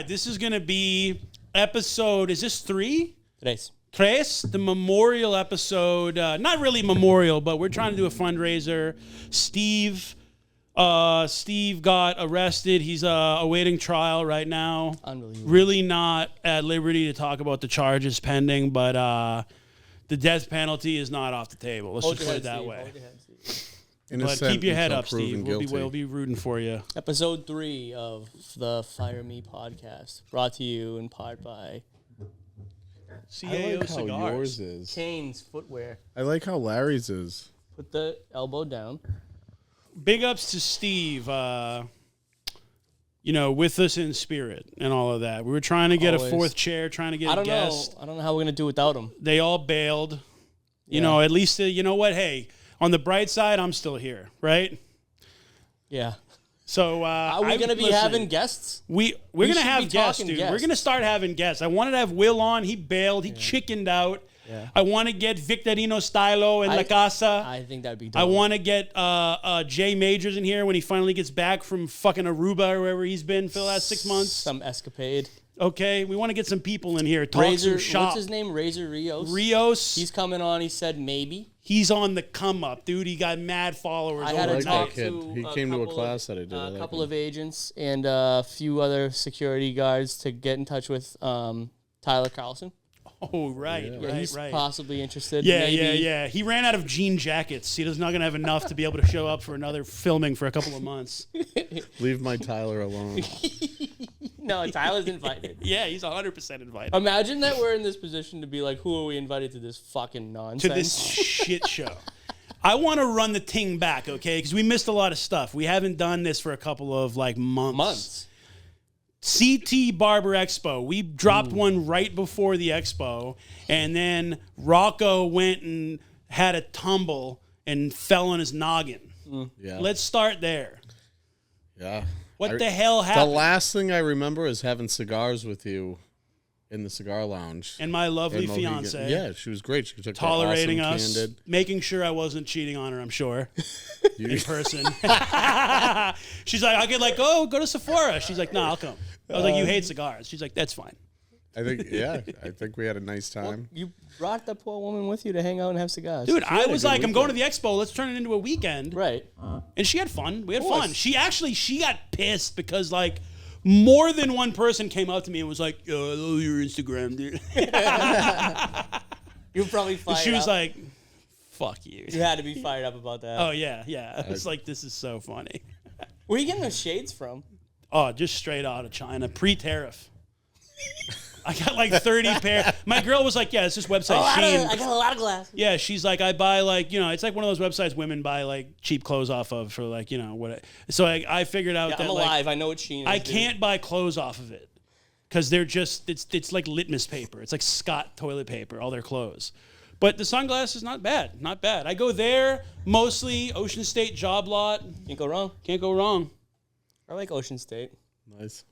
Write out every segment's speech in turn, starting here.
this is going to be episode, is this 3? Tres, the memorial episode. Not really memorial, but we're trying to do a fundraiser. Steve got arrested. He's awaiting trial right now. Unbelievable. Really not at liberty to talk about the charges pending, but the death penalty is not off the table. Let's just put it that way. But keep your head up, Steve. We'll be rooting for you. Episode 3 of the Fire Me podcast, brought to you in part by CAO I like Cigars. how yours is. Kane's Footwear. I like how Larry's is. Put the elbow down. Big ups to Steve, with us in spirit and all of that. We were trying to get Always. a 4th chair, trying to get a guest. I don't know how we're going to do without him. They all bailed. You know, at least, you know what? Hey, on the bright side, I'm still here, right? Yeah. So are we going to be having guests? We're going to have guests, dude. Guests. We're going to start having guests. I wanted to have Will on. He bailed. He chickened out. Yeah. I want to get Victorino Stylo in La Casa. I think that'd be dope. I want to get Jay Majors in here when he finally gets back from fucking Aruba or wherever he's been for the last 6 months. Some escapade. Okay, we want to get some people in here. Talk some shop. What's his name? Razor Rios. Rios. He's coming on. He said maybe. He's on the come up, dude. He got mad followers. I had I to like talk that kid. to He came to a class that I did. A couple of agents and a few other security guards to get in touch with Tyler Carlson. Oh, right, Yeah, he's right. possibly interested. Yeah, maybe. yeah. He ran out of jean jackets. He's not going to have enough to be able to show up for another filming for a couple of months. Leave my Tyler alone. No, Tyler's invited. Yeah, he's 100% invited. Imagine that we're in this position to be like, who are we invited to this fucking nonsense? To this shit show. I want to run the ting back, okay? Because we missed a lot of stuff. We haven't done this for a couple of months. CT Barber Expo. We dropped one right before the expo, and then Rocco went and had a tumble and fell on his noggin. Yeah. Let's start there. Yeah. What the hell happened? The last thing I remember is having cigars with you in the cigar lounge. And my lovely in Mohegan. fiance. Yeah, she was great. She took Tolerating awesome, us, candid. making sure I wasn't cheating on her, I'm sure. In person. She's like, I could go to Sephora. She's like, no, I'll come. I was like, you hate cigars. She's like, that's fine. I think we had a nice time. You brought the poor woman with you to hang out and have cigars. Dude, I was like, I'm going to the expo. Let's turn it into a weekend. Right. And she had fun. We had fun. She got pissed because more than one person came up to me and was like, yo, I love your Instagram, dude. You were probably fired up. She was like, fuck you. You had to be fired up about that. Oh, yeah. I was like, this is so funny. Where are you getting those shades from? Oh, just straight out of China, pre-tariff. I got 30 pair. My girl was like, yeah, it's this website, Shein. I got a lot of glasses. Yeah, she's like, I buy it's like one of those websites women buy cheap clothes off of for what. So I figured out that I'm alive. I know what Shein is. I can't buy clothes off of it because they're just it's like litmus paper. It's like Scott toilet paper. All their clothes. But the sunglasses, not bad. Not bad. I go there mostly Ocean State job lot. Can't go wrong. Can't go wrong. I like Ocean State. Nice.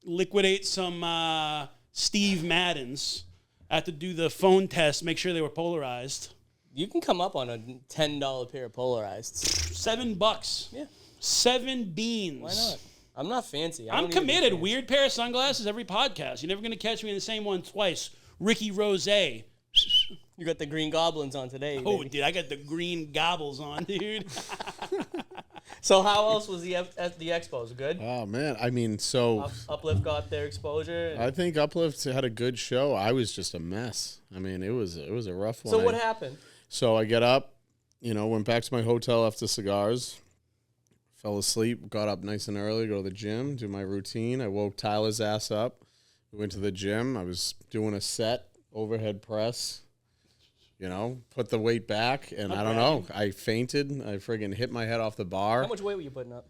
Liquidate some Steve Maddens. I had to do the phone test, make sure they were polarized. You can come up on a $10 pair of polarized. $7. Yeah. 7 beans. Why not? I'm not fancy. I'm committed. Weird pair of sunglasses every podcast. You're never going to catch me in the same one twice. Ricky Rose. You got the Green Goblins on today. Oh, baby. dude, I got the green gobbles on, dude. So how else was the expo? Was it good? Oh, man. I mean, so... Uplift got their exposure. I think Uplift had a good show. I was just a mess. I mean, it was a rough one. So what happened? So I get up, went back to my hotel after cigars, fell asleep, got up nice and early, go to the gym, do my routine. I woke Tyler's ass up. We went to the gym. I was doing a set, overhead press. Put the weight back, and I don't know. I fainted. I friggin' hit my head off the bar. How much weight were you putting up?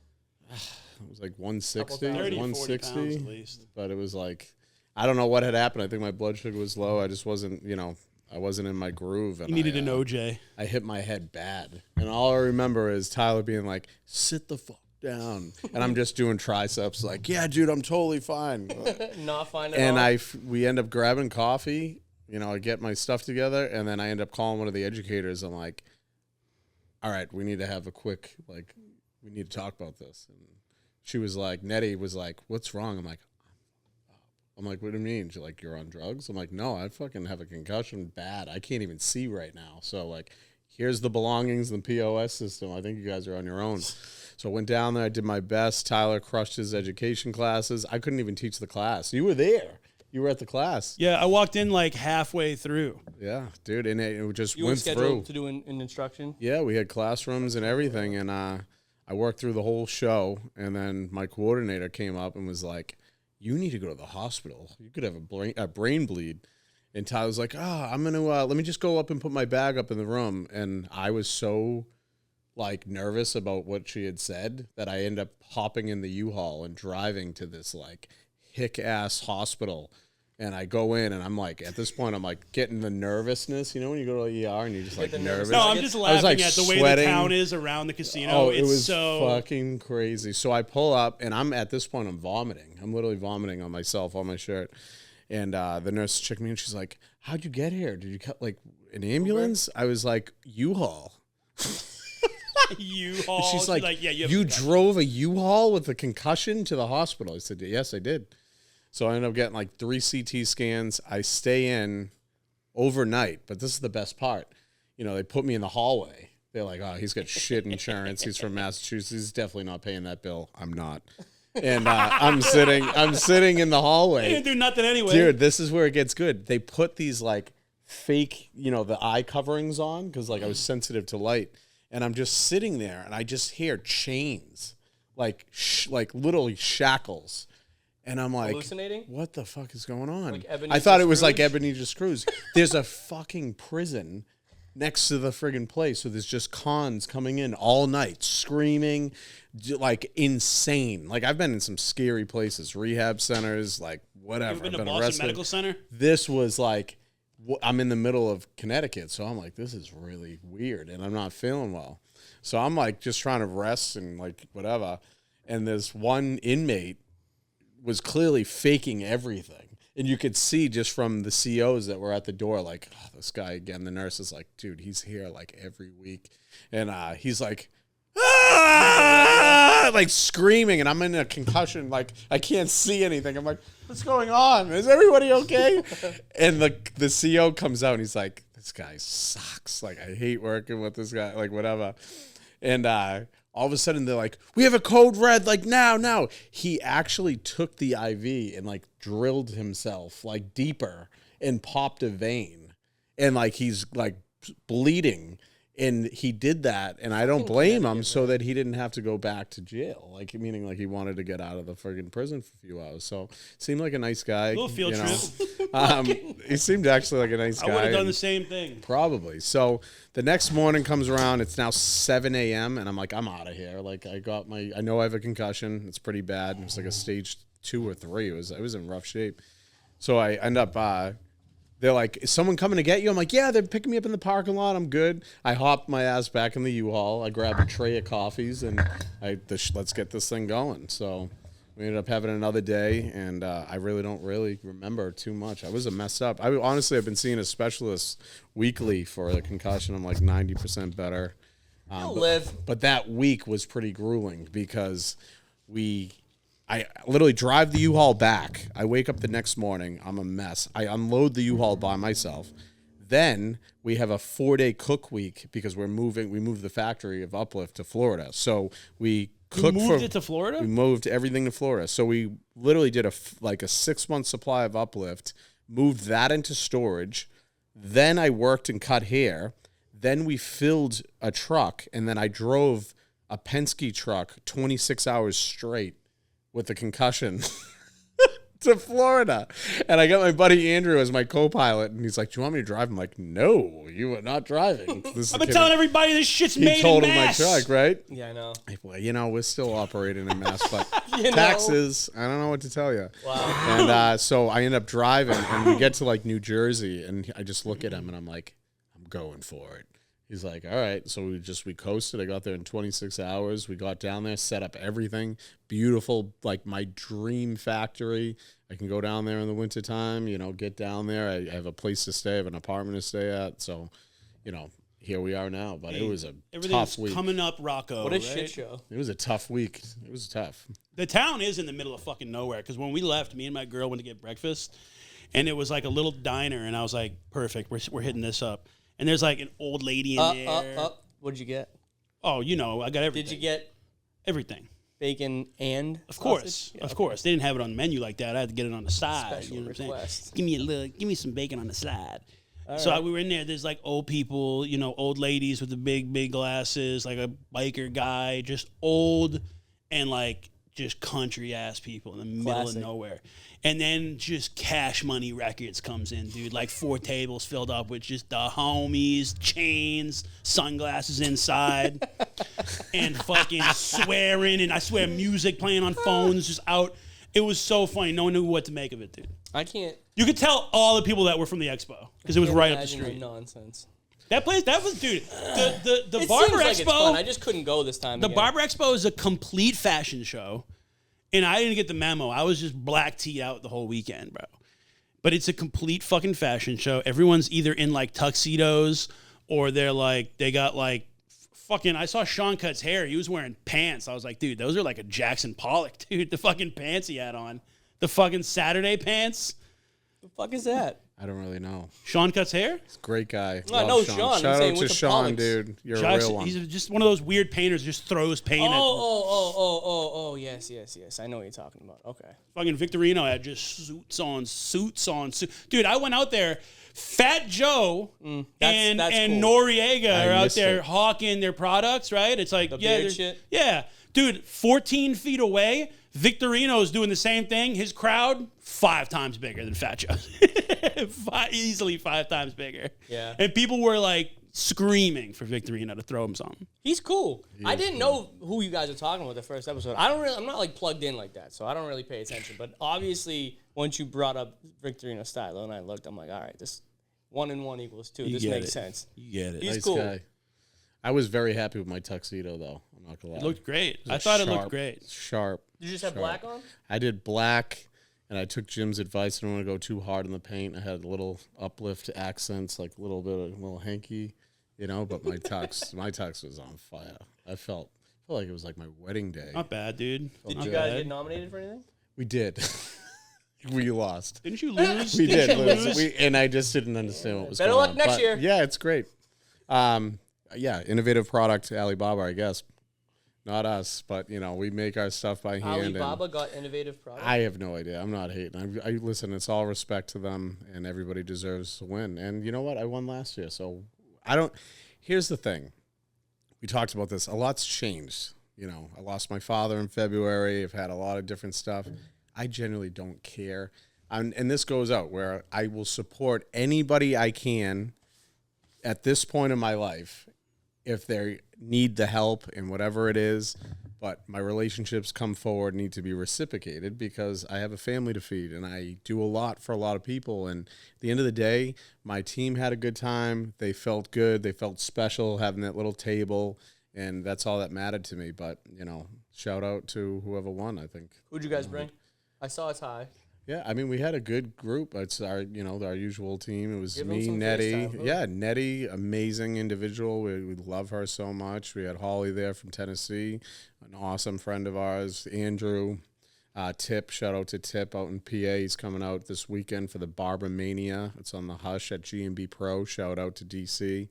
It was like 160, 30 or 40 160. pounds at least. But it was like, I don't know what had happened. I think my blood sugar was low. I just wasn't, I wasn't in my groove. And You needed an OJ. I hit my head bad. And all I remember is Tyler being like, sit the fuck down. And I'm just doing triceps like, yeah, dude, I'm totally fine. Not fine at all. And we end up grabbing coffee. I get my stuff together, and then I end up calling one of the educators. I'm like, all right, we need to have a quick, we need to talk about this. And she was like, Nettie was like, what's wrong? I'm like, I'm like, what do you mean? She's like, you're on drugs? I'm like, no, I fucking have a concussion bad. I can't even see right now. So, like, here's the belongings in the POS system. I think you guys are on your own. So I went down there. I did my best. Tyler crushed his education classes. I couldn't even teach the class. You were there. You were at the class. Yeah, I walked in like halfway through. Yeah, dude, and it just You went were scheduled through. to do an instruction? Yeah, we had classrooms and everything, and I worked through the whole show, and then my coordinator came up and was like, you need to go to the hospital. You could have a brain bleed. And Tyler was like, I'm going to, let me just go up and put my bag up in the room. And I was so, like, nervous about what she had said that I ended up hopping in the U-Haul and driving to this, like, hick-ass hospital. And I go in, and I'm like, at this point, I'm like getting the nervousness. You know when you go to the ER and you're just like nervous? No, I'm just laughing like, at the way sweating. the town is around the casino. Oh, It's it was so fucking crazy. So I pull up, and I'm at this point, I'm vomiting. I'm literally vomiting on myself, on my shirt. And the nurse checked me, and she's like, how'd you get here? Did you cut, like, an ambulance? I was like, U-Haul. U-Haul. She's like, yeah, you drove a U-Haul with a concussion to the hospital? I said, yes, I did. So I ended up getting like 3 CT scans. I stay in overnight, but this is the best part. You know, they put me in the hallway. They're like, oh, he's got shit insurance. He's from Massachusetts. He's definitely not paying that bill. I'm not. And I'm sitting in the hallway. They didn't do nothing anyway. Dude, this is where it gets good. They put these like fake, you know, the eye coverings on because like I was sensitive to light. And I'm just sitting there and I just hear chains, like literally shackles. And I'm like, hallucinating? What the fuck is going on? Like Ebenezer I thought it was Scrooge? like Ebenezer Scrooge. There's a fucking prison next to the friggin' place. So there's just cons coming in all night, screaming, like insane. Like I've been in some scary places, rehab centers, like whatever. You've been I've to been Boston arrested. Medical Center? This was like, I'm in the middle of Connecticut. So I'm like, this is really weird. And I'm not feeling well. So I'm like just trying to rest and like whatever. And this one inmate was clearly faking everything. And you could see just from the COs that were at the door, like, oh, this guy again, the nurse is like, dude, he's here like every week. And he's like, like screaming. And I'm in a concussion. Like, I can't see anything. I'm like, what's going on? Is everybody okay? And the CO comes out and he's like, this guy sucks. Like, I hate working with this guy, like whatever. And all of a sudden they're like, we have a code red, like now. He actually took the IV and like drilled himself like deeper and popped a vein. And like he's like bleeding. And he did that, and I don't blame him, so that he didn't have to go back to jail. Like, meaning like he wanted to get out of the friggin' prison for a few hours. So seemed like a nice guy. A little field trip. He seemed actually like a nice guy. I would have done the same thing. Probably. So the next morning comes around. It's now 7 a.m. and I'm like, I'm out of here. Like I know I have a concussion. It's pretty bad. It was like a stage 2 or 3. I was in rough shape. So I end up. They're like, is someone coming to get you? I'm like, yeah, they're picking me up in the parking lot. I'm good. I hopped my ass back in the U-Haul. I grabbed a tray of coffees, and let's get this thing going. So we ended up having another day, and I really don't remember too much. I was messed up. Honestly, I've been seeing a specialist weekly for the concussion. I'm like 90% better. But that week was pretty grueling because I literally drive the U-Haul back. I wake up the next morning. I'm a mess. I unload the U-Haul by myself. Then we have a 4-day cook week because we moved the factory of Uplift to Florida. So we cooked it to Florida? We moved everything to Florida. So we literally did a 6-month supply of Uplift, moved that into storage. Then I worked and cut hair. Then we filled a truck, and then I drove a Penske truck 26 hours straight with a concussion to Florida. And I got my buddy Andrew as my co-pilot, and he's like, do you want me to drive? I'm like, no, you are not driving. I've been telling everybody this shit's made in Mass. He totaled my truck, right? Yeah, I know. Well, we're still operating in Mass, but You know? taxes, I don't know what to tell you. Wow. And so I end up driving, and we get to like New Jersey, and I just look at him, and I'm like, I'm going for it. He's like, all right. So we coasted. I got there in 26 hours. We got down there, set up everything. Beautiful, like my dream factory. I can go down there in the wintertime, get down there. I have a place to stay. I have an apartment to stay at. So, here we are now. But it was a Everything's tough week. coming up, Rocco. What a right? shit show. It was a tough week. It was tough. The town is in the middle of fucking nowhere because when we left, me and my girl went to get breakfast, and it was like a little diner, and I was like, perfect, we're hitting this up. And there's like an old lady in there. What'd you get? Oh, you know, I got everything. Did you get everything? Bacon and Of course, sausage? Yeah, of course. They didn't have it on the menu like that. I had to get it on the side. Special you know what I'm request. saying? Give me some bacon on the side. All So right. we were in there. There's like old people, you know, old ladies with the big glasses, like a biker guy, just old and like just country ass people in the middle Classic. of nowhere. And then just Cash Money Records comes in, dude. Like 4 tables filled up with just the homies, chains, sunglasses inside, and fucking swearing. And I swear music playing on phones just out. It was so funny. No one knew what to make of it, dude. I can't. You could tell all the people that were from the expo because it was right up the imagine the street. Nonsense. That place, that was, dude. The It Barber seems like it's Expo. fun. I just couldn't go this time. The again. Barber Expo is a complete fashion show, and I didn't get the memo. I was just black tea out the whole weekend, bro. But it's a complete fucking fashion show. Everyone's either in like tuxedos or they're like they got like fucking. I saw Sean Cut's hair. He was wearing pants. I was like, dude, those are like a Jackson Pollock, dude. The fucking pants he had on, the fucking Saturday pants. The fuck is that? I don't really know. Sean Cut's hair. He's a great guy. No, I Love know Sean. I'm Shout saying out to with the Sean, Pollocks. dude. You're a Jackson, real one. he's just one of those weird painters. Just throws paint at Oh, yes. I know what you're talking about. Okay. fucking Victorino had just suits on suits. Dude, I went out there. Fat Joe and that's cool. Noriega are out missed there it. hawking their products, right? It's like, The yeah, beard they're- shit? yeah. Dude, 14 feet away, Victorino's doing the same thing. His crowd, 5 times bigger than Fat Joe's. Easily 5 times bigger. Yeah. And people were like screaming for Victorino to throw him something. He's cool. I didn't know who you guys were talking about the first episode. I'm not like plugged in like that, so I don't really pay attention. But obviously, once you brought up Victorino Stylo and I looked, I'm like, all right, this 1 and 1 equals 2. This get makes it. sense. You get it. He's Nice cool. guy. I was very happy with my tuxedo, though. I'm not gonna lie. It looked great. I was thought it sharp, looked great. Sharp. Did you just have sharp. black on? I did black, and I took Jim's advice. I don't want to go too hard in the paint. I had a little uplift accents, like a little hanky, you know. But my tux was on fire. I felt like it was like my wedding day. Not bad, dude. Did Not you guys bad. get nominated for anything? We did. We lost. Didn't you lose? We Didn't did you lose. And I just didn't understand what was Better going luck on. next But year. Yeah, it's great. Yeah, innovative product, Alibaba, I guess. Not us, but you know, we make our stuff by hand. Alibaba got innovative product. I have no idea. I'm not hating. I listen. It's all respect to them, and everybody deserves to win. And you know what? I won last year, so I don't. Here's the thing. We talked about this. A lot's changed. You know, I lost my father in February. I've had a lot of different stuff. I generally don't care. And this goes out where I will support anybody I can at this point in my life if they need the help and whatever it is. But my relationships come forward need to be reciprocated because I have a family to feed and I do a lot for a lot of people. And at the end of the day, my team had a good time. They felt good. They felt special having that little table. And that's all that mattered to me. But, you know, shout out to whoever won, I think. Who'd you guys bring? I saw a tie. Yeah, I mean, we had a good group. It's our usual team. It was Give them me, some Nettie. FaceTime, huh? Yeah, Nettie, amazing individual. We love her so much. We had Holly there from Tennessee, an awesome friend of ours. Andrew, Tip, shout out to Tip out in PA. He's coming out this weekend for the Barber Mania. It's on the Hush at G&B Pro. Shout out to DC.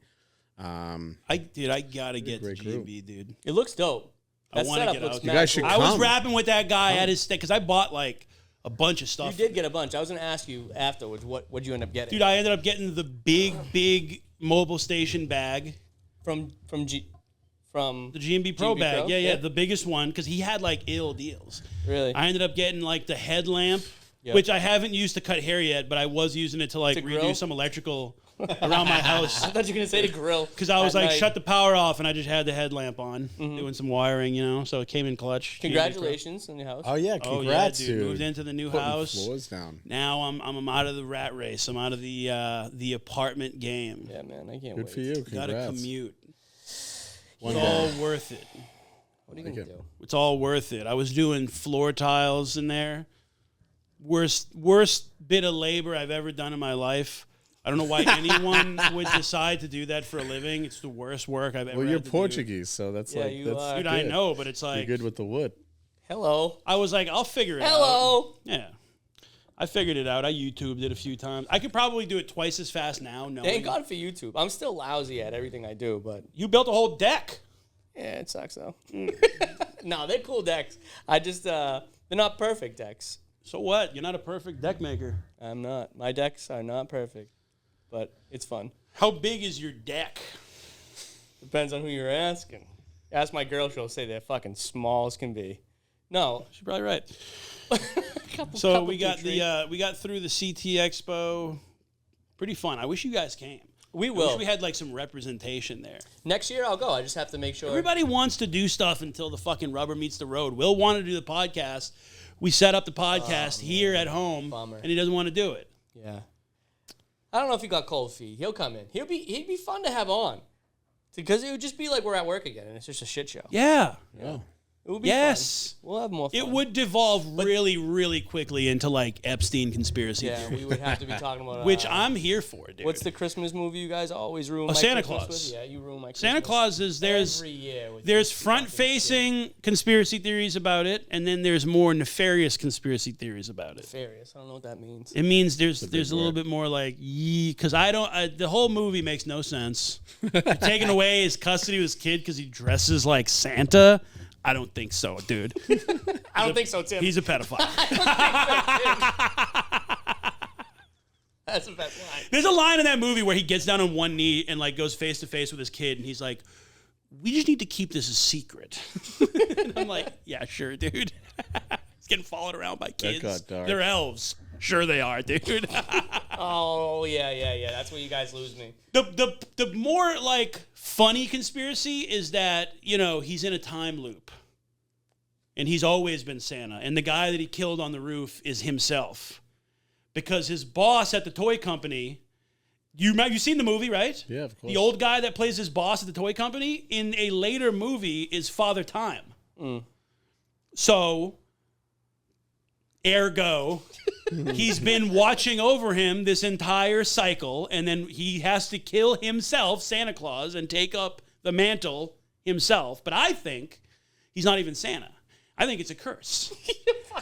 I gotta get to great group. GB, dude. It looks dope. I That wanna setup get looks out mad there. You guys should cool. I was come. rapping with that guy at his stick because I bought like a bunch of You stuff. did get a bunch. I was going to ask you afterwards, what'd you end up getting? Dude, I ended up getting the big mobile station bag, From the G&B Pro G&B bag. Pro? Yeah, Yeah. the biggest one because he had like ill deals. Really? I ended up getting like the headlamp, Yep. which I haven't used to cut hair yet, but I was using it to like To redo grill? some electrical around my house. I thought you were going to say the grill. Because I was at like, night. shut the power off, and I just had the headlamp on, doing some wiring, you know. So it came in clutch. G&B Pro. Congratulations on your house. Oh, yeah, Oh congrats, yeah, dude. dude. Moved into the new Putting house. floors down. Now I'm out of the rat race. I'm out of the apartment game. Yeah, man, I can't Good wait. for you. Got to Congrats. commute. One It's day. all worth it. What are you going to do? It's all worth it. I was doing floor tiles in there. Worst bit of labor I've ever done in my life. I don't know why anyone would decide to do that for a living. It's the worst work I've ever Well, had you're to Portuguese, so that's Yeah, like you that's are. do. Dude, good. I know, but it's You're like good with the wood. Hello. I was like, I'll figure it out. Hello. Yeah. I figured it out. I YouTubed it a few times. I could probably do it twice as fast now. Thank God for YouTube. I'm still lousy at everything I do, but You built a whole deck. yeah, it sucks though. No, they're cool decks. I just they're not perfect decks. So what? You're not a perfect deck maker. I'm not. My decks are not perfect, but it's fun. How big is your deck? Depends on who you're asking. Ask my girl, she'll say they're fucking small as can be. No. She's probably right. couple We got through the CT Expo. Pretty fun. I wish you guys came. We I will. wish we had like some representation there. Next year I'll go. I just have to make sure. Everybody wants to do stuff until the fucking rubber meets the road. Will wanted to do the podcast. We set up the podcast here at home, Bummer. and he doesn't want to do it. Yeah. I don't know if he got cold feet. He'll come in. He'd be fun to have on. Because it would just be like we're at work again and it's just a shit show. Yeah. It would be Yes. fun. We'll have more fun. It would devolve really, really quickly into like Epstein conspiracy Yeah, theory, we would have to be talking about which I'm here for, dude. what's the Christmas movie you guys always ruin my Santa Christmas Claus. with? Yeah, you ruin my Christmas. Santa Claus is every year with there's this fucking front-facing conspiracy theories about it, and then there's more nefarious conspiracy theories about it. shit. Nefarious. I don't know what that means. It means there's big a little word. bit more like because the whole movie makes no sense. You're taking away his custody of his kid because he dresses like Santa. I don't think so, dude. I don't think so, Tim. He's a pedophile. That's the best line. There's a line in that movie where he gets down on one knee and like goes face to face with his kid, and he's like, "We just need to keep this a secret." And I'm like, "Yeah, sure, dude." He's getting followed around by kids. got dark. They're elves. Sure they are, dude. Oh, yeah. That's where you guys lose me. The more like funny conspiracy is that, he's in a time loop. And he's always been Santa. And the guy that he killed on the roof is himself. Because his boss at the toy company, you've seen the movie, right? Yeah, of course. The old guy that plays his boss at the toy company in a later movie is Father Time. So, ergo, he's been watching over him this entire cycle, and then he has to kill himself, Santa Claus, and take up the mantle himself. But I think he's not even Santa. I think it's a curse.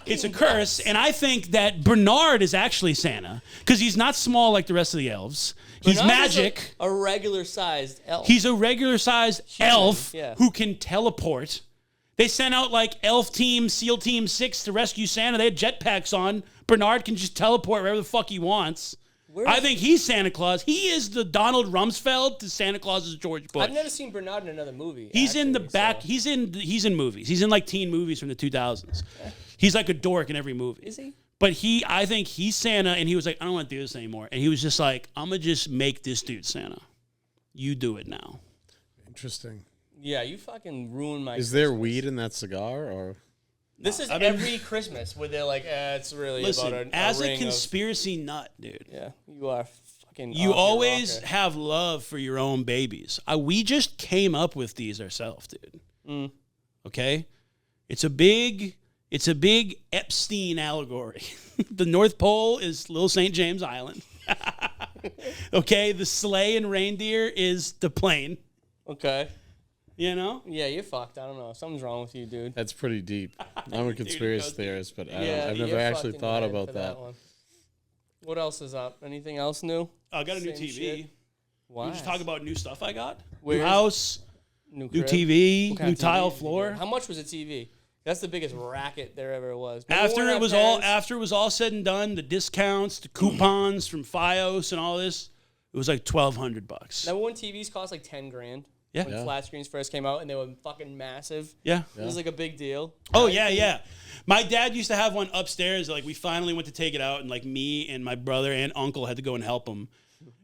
It's a curse, and I think that Bernard is actually Santa because he's not small like the rest of the elves. He's Bernard is magic. A regular-sized elf. He's a regular-sized elf yeah. who can teleport. They sent out like Elf Team, SEAL Team 6 to rescue Santa. They had jetpacks on. Bernard can just teleport wherever the fuck he wants. I think he's Santa Claus. He is the Donald Rumsfeld to Santa Claus's George Bush. I've never seen Bernard in another movie. He's in the back. So. He's in movies. He's in like teen movies from the 2000s. He's like a dork in every movie. Is he? But I think he's Santa, and he was like, I don't want to do this anymore. And he was just like, I'm going to just make this dude Santa. You do it now. Interesting. Yeah, you fucking ruined my Is there Christmas. weed in that cigar, or This is every Christmas where they're like, it's really Listen, about as a ring conspiracy nut, dude, yeah, you are fucking you off your always rocker. have love for your own babies. We just came up with these ourselves, dude. Okay? It's a big Epstein allegory. The North Pole is Little St. James Island. Okay? The sleigh and reindeer is the plane. Okay. You know? Yeah, you're fucked. I don't know. Something's wrong with you, dude. that's pretty deep. I'm a conspiracy goes deep. theorist, but Yeah, I've never you're actually fucked in thought the head about for that. one. What else is up? Anything else new? I got a new Same TV. shit. Why? We just talk about new stuff I got. Where's- New house, New new crib? TV, What kind new of TV tile did you floor. get? How much was a TV? That's the biggest racket there ever was. Remember After when it our was parents- all said and done, the discounts, the coupons from FiOS and all this, it was like $1,200. Remember when TVs cost like 10 grand? Yeah. When Yeah. flat screens first came out and they were fucking massive. Yeah. It was like a big deal. Oh yeah. My dad used to have one upstairs. Like we finally went to take it out, and like me and my brother and uncle had to go and help him.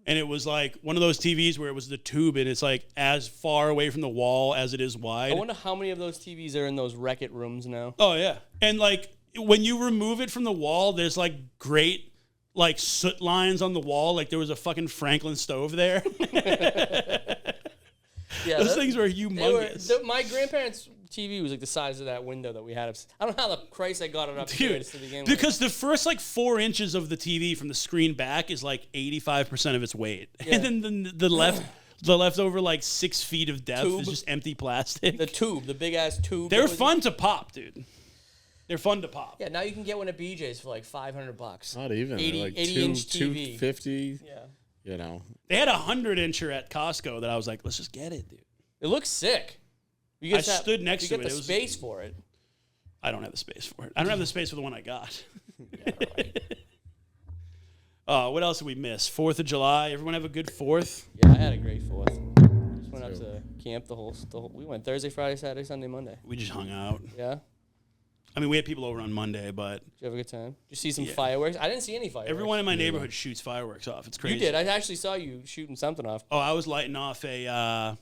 And it was like one of those TVs where it was the tube, and it's like as far away from the wall as it is wide. I wonder how many of those TVs are in those Wreck-It rooms now. Oh yeah, and like when you remove it from the wall, there's like great like soot lines on the wall. Like there was a fucking Franklin stove there. Yeah, Those things were humongous. My grandparents' TV was like the size of that window that we had. I don't know how the Christ I got it upstairs to begin with. Because the first like 4 inches of the TV from the screen back is like 85% of its weight, Yeah. and then the leftover like 6 feet of depth is just empty plastic. The big ass tube. They're fun to pop, dude. They're fun to pop. Yeah, now you can get one at BJ's for like $500. Not even 80 like 80-inch TV. 250. Yeah. You know, They had a 100-incher at Costco that I was like, let's just get it, dude. It looks sick. I stood next to it. You get the space for it. I don't have the space for it. I don't have the space for the one I got. Yeah, right. What else did we miss? 4th of July. Everyone have a good 4th? Yeah, I had a great 4th. Just went up to camp the whole. We went Thursday, Friday, Saturday, Sunday, Monday. We just hung out. Yeah. I mean, we had people over on Monday, but Did you have a good time? Did you see some fireworks? I didn't see any fireworks. everyone in my neighborhood shoots fireworks off. It's crazy. You did. I actually saw you shooting something off. Oh, I was lighting off a.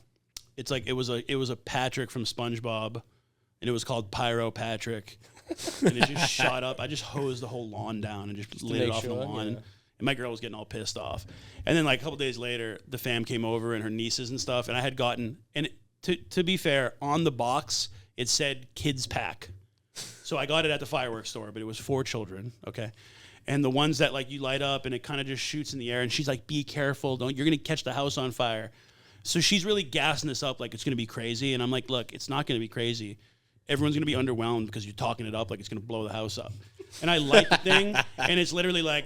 It's like it was a Patrick from SpongeBob, and it was called Pyro Patrick, and it just shot up. I just hosed the whole lawn down and just lit it off the lawn. Yeah. And my girl was getting all pissed off. And then like a couple days later, the fam came over and her nieces and stuff, and I had gotten to be fair, on the box it said kids pack. So I got it at the fireworks store, but it was for children, okay? And the ones that like you light up and it kind of just shoots in the air, and she's like, "Be careful, you're gonna catch the house on fire." So she's really gassing this up like it's gonna be crazy, and I'm like, "Look, it's not gonna be crazy. Everyone's gonna be underwhelmed because you're talking it up like it's gonna blow the house up." And I light the thing, and it's literally like,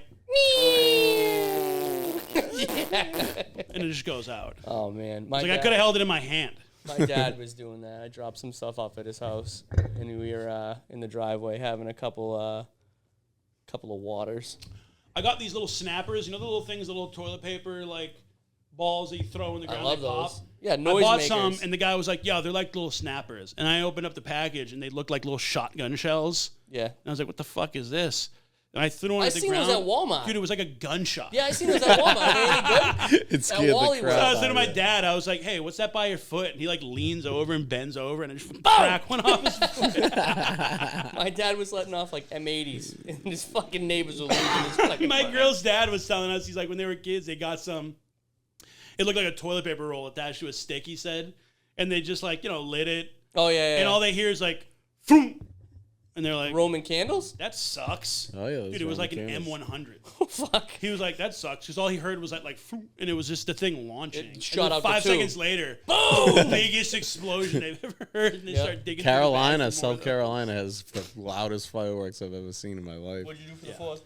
and it just goes out. Oh man, I could have held it in my hand. My dad was doing that. I dropped some stuff off at his house, and we were in the driveway having a couple of waters. I got these little snappers, you know, the little things, the little toilet paper like balls that you throw in the ground. I love they pop. those. Yeah, noise I bought makers. some, and the guy was like, "Yeah, they're like little snappers." And I opened up the package, and they looked like little shotgun shells. Yeah. And I was like, "What the fuck is this?" And I threw one at the seen ground. those at Walmart. Dude, it was like a gunshot. Yeah, I seen those at Walmart. Are they any good? it scared Wally the was- So I crap was saying to out my of you. dad, I was like, "Hey, what's that by your foot?" And he like leans over and bends over, and I just crack one off his foot. My dad was letting off like M80s, and his fucking neighbors were losing his fucking My mind. girl's dad was telling us, he's like, when they were kids, they got some. It looked like a toilet paper roll attached to a stick, he said, and they just like lit it, Oh yeah. and all they hear is like, "Vroom," and they're like, Roman candles. "That sucks." Oh, yeah, those Dude, it was like Roman an candles. M100. Oh fuck. He was like, "That sucks," because all he heard was like, "Vroom," and it was just the thing launching. It shot and then out the 5 tube. seconds later, boom! Biggest explosion they've ever heard, and they start digging. through the Carolina, bags for more South of Carolina has the loudest fireworks I've ever seen in my life. What'd you do for the fourth?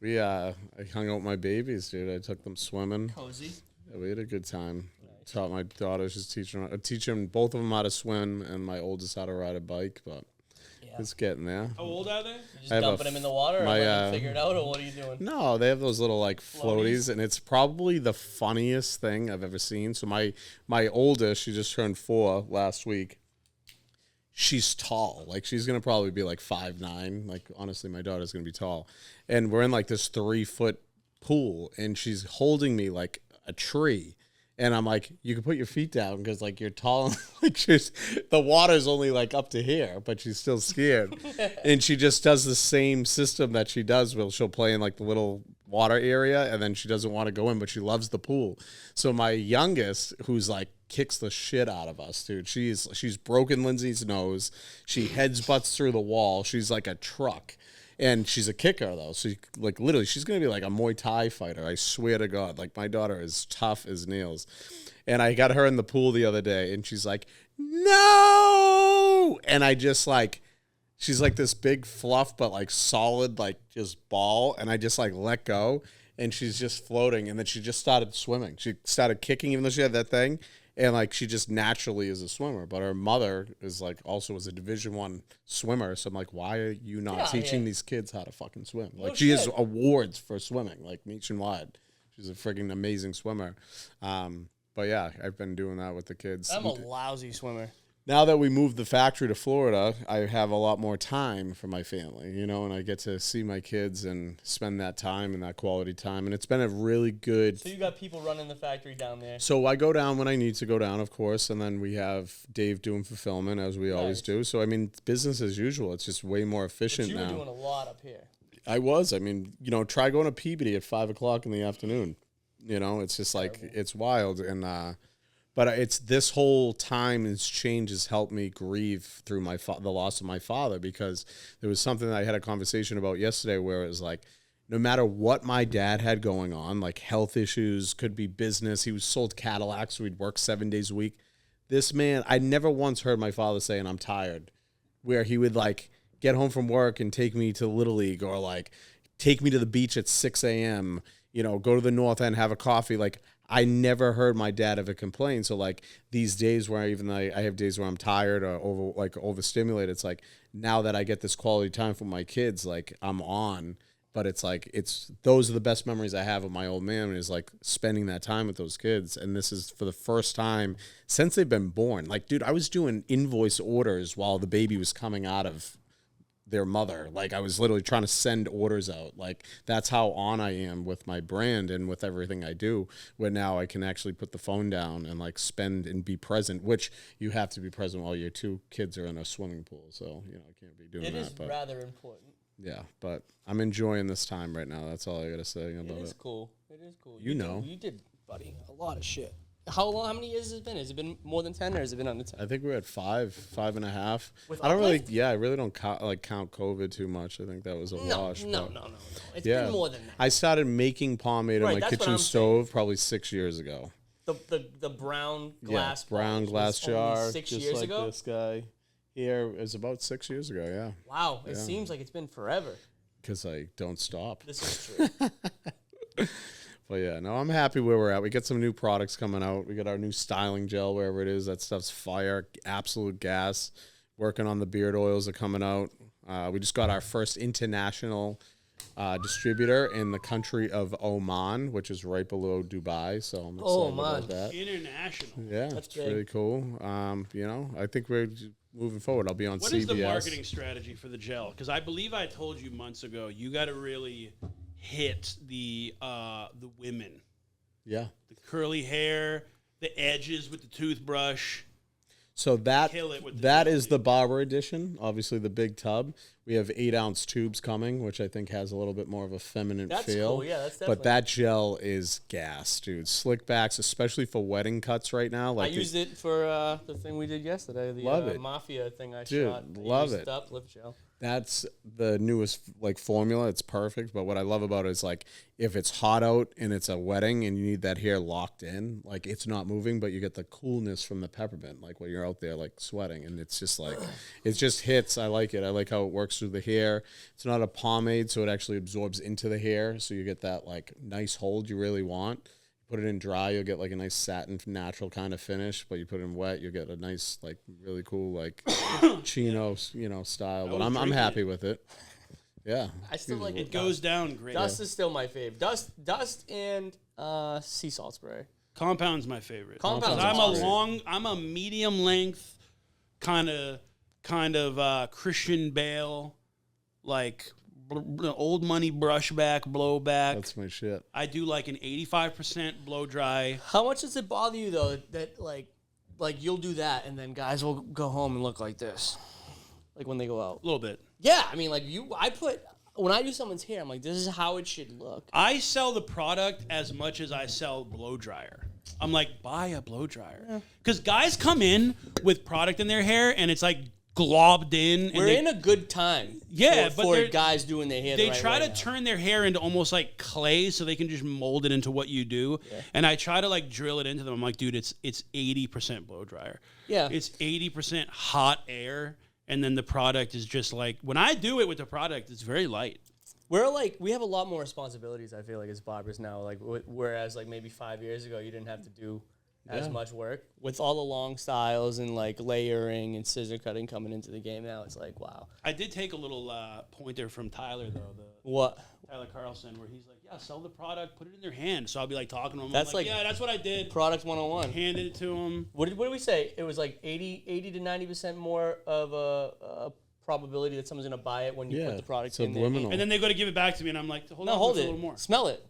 I hung out with my babies, dude. I took them swimming. Cozy. Yeah, we had a good time. Taught my daughters, just teaching both of them how to swim, and my oldest how to ride a bike. But it's getting there. How old are they? You just I have dumping a them in the water, or my, letting them figure it out, or what are you doing? No, they have those little like floaties, Floaties? and it's probably the funniest thing I've ever seen. So my oldest, she just turned 4 last week. She's tall, like she's gonna probably be like 5'9". Like honestly, my daughter's gonna be tall, and we're in like this 3-foot pool, and she's holding me like a tree. And I'm like, you can put your feet down because like you're tall. Like the water's only like up to here, but she's still scared. And she just does the same system that she does. Where she'll play in like the little water area, and then she doesn't want to go in, but she loves the pool. So my youngest, who's like kicks the shit out of us, dude. She's broken Lindsay's nose. She heads butts through the wall. She's like a truck. And she's a kicker, though. So, like, literally, she's going to be like a Muay Thai fighter. I swear to God. Like, my daughter is tough as nails. And I got her in the pool the other day, and she's like, "No!" And I just, like, she's like this big fluff, but, like, solid, like, just ball. And I just, like, let go. And she's just floating. And then she just started swimming. She started kicking, even though she had that thing. And like she just naturally is a swimmer, but her mother is like also was a Division I swimmer. So I'm like, why are you not teaching these kids how to fucking swim? Like she has awards for swimming, like nationwide. She's a friggin' amazing swimmer. But yeah, I've been doing that with the kids. I'm a lousy swimmer. Now that we moved the factory to Florida, I have a lot more time for my family, you know, and I get to see my kids and spend that time and that quality time. And it's been a really good. So you got people running the factory down there. So I go down when I need to go down, of course, and then we have Dave doing fulfillment as we always do. So I mean, business as usual. It's just way more efficient But you now. were doing a lot up here. I was. I mean, you know, try going to Peabody at 5 o'clock in the afternoon. You know, it's just like it's wild. And but But it's this whole time and change has helped me grieve through the loss of my father, because there was something that I had a conversation about yesterday where it was like, no matter what my dad had going on, like health issues, could be business. He was sold Cadillacs, so he'd work 7 days a week. This man, I never once heard my father saying, I'm tired, where he would like get home from work and take me to Little League, or like take me to the beach at 6 a.m., go to the North End, have a coffee. Like, I never heard my dad ever complain. So like these days where I have days where I'm tired or overstimulated, it's like now that I get this quality time for my kids, like I'm on. But it's like, those are the best memories I have of my old man, is like spending that time with those kids. And this is for the first time since they've been born. Like, dude, I was doing invoice orders while the baby was coming out of their mother. Like, I was literally trying to send orders out. Like, that's how on I am with my brand and with everything I do, where now I can actually put the phone down and like spend and be present, which you have to be present while your 2 kids are in a swimming pool. So, I can't be doing that. It is rather important. Yeah, but I'm enjoying this time right now. That's all I got to say about it. It is cool. It is cool. You know. You did, buddy, a lot of shit. How many years has it been? Has it been more than 10 or has it been under 10? I think we're at 5.5. With I don't Uplift? I really don't count COVID too much. I think that was a wash. No. It's been more than that. I started making pomade on my that's what kitchen I'm stove probably 6 years ago. The brown glass brown bottles glass was only jar, 6 just years like ago? this guy here. It was about 6 years ago, yeah. Wow, it seems like it's been forever. Because I don't stop. This is true. But yeah, no, I'm happy where we're at. We got some new products coming out. We got our new styling gel, wherever it is. That stuff's fire, absolute gas. Working on the beard oils are coming out. We just got our first international distributor in the country of Oman, which is right below Dubai. So I'm excited about that. International. Yeah, That's it's big. really cool. I think we're moving forward. I'll be on What CBS. is the marketing strategy for the gel? Because I believe I told you months ago, you got to really hit the women. Yeah. The curly hair, the edges with the toothbrush. So that Kill it with the that gel, is dude. the Barber edition, obviously the big tub. We have 8-ounce tubes coming, which I think has a little bit more of a feminine That's feel. cool. Yeah, that's definitely. But that gel is gas, dude. Slick backs, especially for wedding cuts right now. I Like used it for the thing we did yesterday, the Love it. Mafia thing I Dude, shot. I love used it. Uplift gel. That's the newest like formula. It's perfect. But what I love about it is like if it's hot out and it's a wedding and you need that hair locked in, like it's not moving, but you get the coolness from the peppermint, like when you're out there like sweating, and it's just like it just hits. I like it. I like how it works through the hair. It's not a pomade, so it actually absorbs into the hair, so you get that like nice hold you really want. Put it in dry, you'll get like a nice satin natural kind of finish, but you put it in wet, you'll get a nice like really cool like chino, style. But I'm happy with it. Yeah. I still like It goes down great. Dust is still my fave. Dust and sea salt spray. Compound's my favorite. Compound's I'm a medium length kind of Christian Bale, like old money brushback, blowback. That's my shit. I do like an 85% blow dry. How much does it bother you though that like you'll do that and then guys will go home and look like this, like when they go out? A little bit. Yeah, I mean when I do someone's hair, I'm like, this is how it should look. I sell the product as much as I sell blow dryer. I'm like, buy a blow dryer. Because guys come in with product in their hair and it's like globbed in. We're in a good time. Yeah, for but guys doing their hair. they the right try way to now. turn their hair into almost like clay so they can just mold it into what you do. Yeah. And I try to like drill it into them. I'm like, dude, it's 80% blow dryer. Yeah. It's 80% hot air. And then the product is just like, when I do it with the product, it's very light. We have a lot more responsibilities, I feel like, as barbers now. Like, whereas like maybe 5 years ago, you didn't have to do as much work. With all the long styles and like layering and scissor cutting coming into the game now, it's like, wow. I did take a little pointer from Tyler, though. What? Tyler Carlson, where he's like, yeah, sell the product, put it in their hand. So I'll be like talking to him. That's I'm like, like yeah, that's what I did. Product 101. Handed it to him. What did we say? It was like 80 to 90% more of a probability that someone's going to buy it when you put the product in there. Subliminal. And then they go to give it back to me, and I'm like, hold hold a it. little more. Smell it.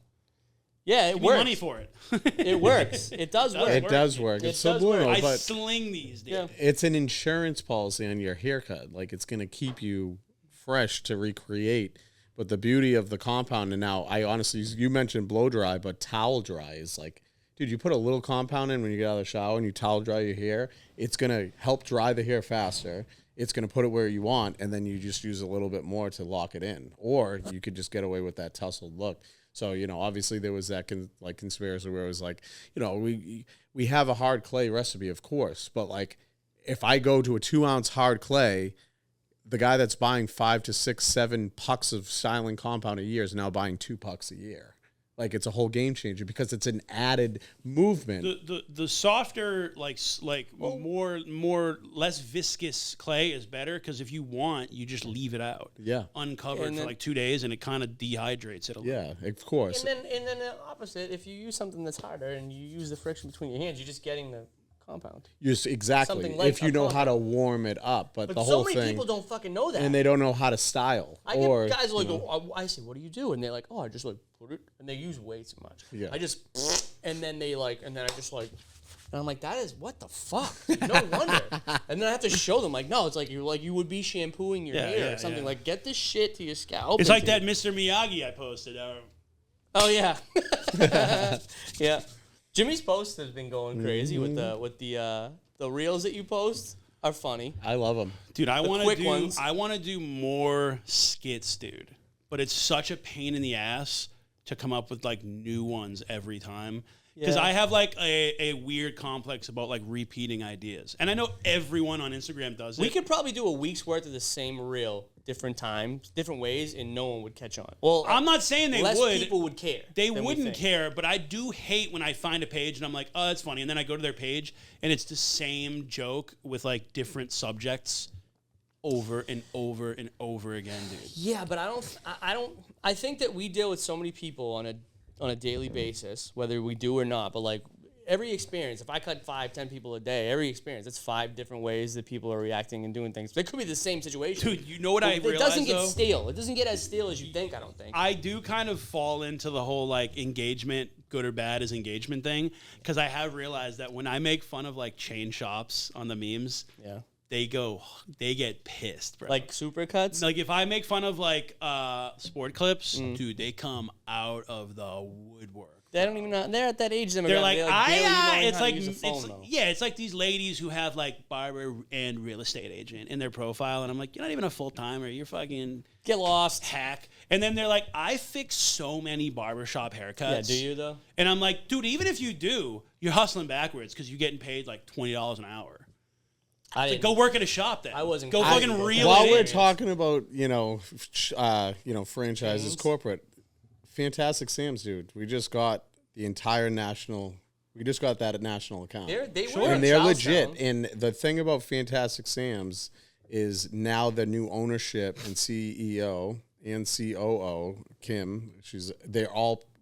Yeah, it Give works. me money for it. It works. It does work. It does work. It's subliminal, I but sling these, dude. Yeah. it's an insurance policy on your haircut. Like it's going to keep you fresh to recreate. But the beauty of the compound, and now I honestly, you mentioned blow dry, but towel dry is like, dude, you put a little compound in when you get out of the shower and you towel dry your hair. It's going to help dry the hair faster. It's going to put it where you want, and then you just use a little bit more to lock it in. Or you could just get away with that tousled look. So, obviously there was that conspiracy where it was like, we have a hard clay recipe, of course, but like if I go to a 2-ounce hard clay, the guy that's buying 5 to 6, 7 pucks of styling compound a year is now buying 2 pucks a year. Like it's a whole game changer because it's an added movement. The softer, more less viscous clay is better because if you want, you just leave it out, uncovered for like 2 days, and it kind of dehydrates it a little. Yeah, of course. And then the opposite, if you use something that's harder and you use the friction between your hands, you're just getting the compound. Exactly. Like if you know how to warm it up, but the whole thing. So many people don't fucking know that, and they don't know how to style. I get guys like, I say, what do you do? And they're like, I just like put it, and they use way too much. Yeah. I just, and then I just like, and I'm like, that is what the fuck? No wonder. And then I have to show them like, no, it's like you would be shampooing your hair or something. Like, get this shit to your scalp. It's like that Mr. Miyagi I posted. Oh yeah, yeah. Jimmy's post has been going crazy with the reels that you post are funny. I love them, dude. I want to do more skits, dude. But it's such a pain in the ass to come up with like new ones every time because I have like a weird complex about like repeating ideas, and I know everyone on Instagram does it. We could probably do a week's worth of the same reel, different times, different ways, and no one would catch on. Well, I'm not saying they would. Less people would care. They wouldn't care, but I do hate when I find a page and I'm like, oh, that's funny, and then I go to their page and it's the same joke with like different subjects over and over and over again, dude. Yeah, but I think that we deal with so many people on a daily basis, whether we do or not, but like every experience, if I cut 5-10 people a day, every experience, it's 5 different ways that people are reacting and doing things. It could be the same situation. Dude, you know what I realized, it doesn't get stale. It doesn't get as stale as you think, I don't think. I do kind of fall into the whole like engagement, good or bad is engagement thing, because I have realized that when I make fun of like chain shops on the memes, they get pissed, bro. Like supercuts? Like if I make fun of like sport clips, dude, they come out of the woodwork. They don't even know. They're at that age demographic. They're like, it's like these ladies who have like barber and real estate agent in their profile, and I'm like, you're not even a full timer. You're fucking get lost, hack. And then they're like, I fix so many barbershop haircuts. Yeah, do you though? And I'm like, dude, even if you do, you're hustling backwards because you're getting paid like $20 an hour. Like, go work at a shop then. I wasn't. Go fucking reel While it we're in. talking about franchises, corporate. Fantastic Sam's, dude. We just got the entire national. We just got that national account. They're legit. And the thing about Fantastic Sam's is now the new ownership and CEO and COO Kim.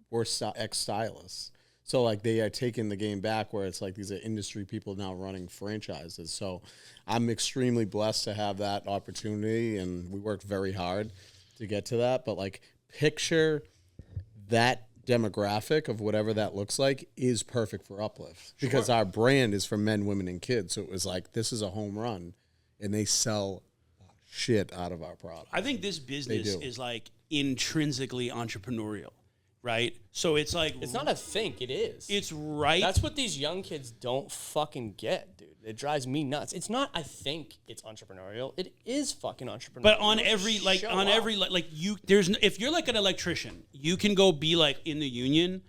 We're ex-stylists. So like they are taking the game back where it's like these are industry people now running franchises. So I'm extremely blessed to have that opportunity, and we worked very hard to get to that. But like picture that demographic of whatever that looks like is perfect for Uplift because our brand is for men, women, and kids. So it was like, this is a home run, and they sell shit out of our product. I think this business is like intrinsically entrepreneurial, right? So it's like, it's not a think, it is. It's right. That's what these young kids don't fucking get, dude. It drives me nuts. It's not, I think it's entrepreneurial. It is fucking entrepreneurial. But on every, like, if you're like an electrician, you can go be like in the union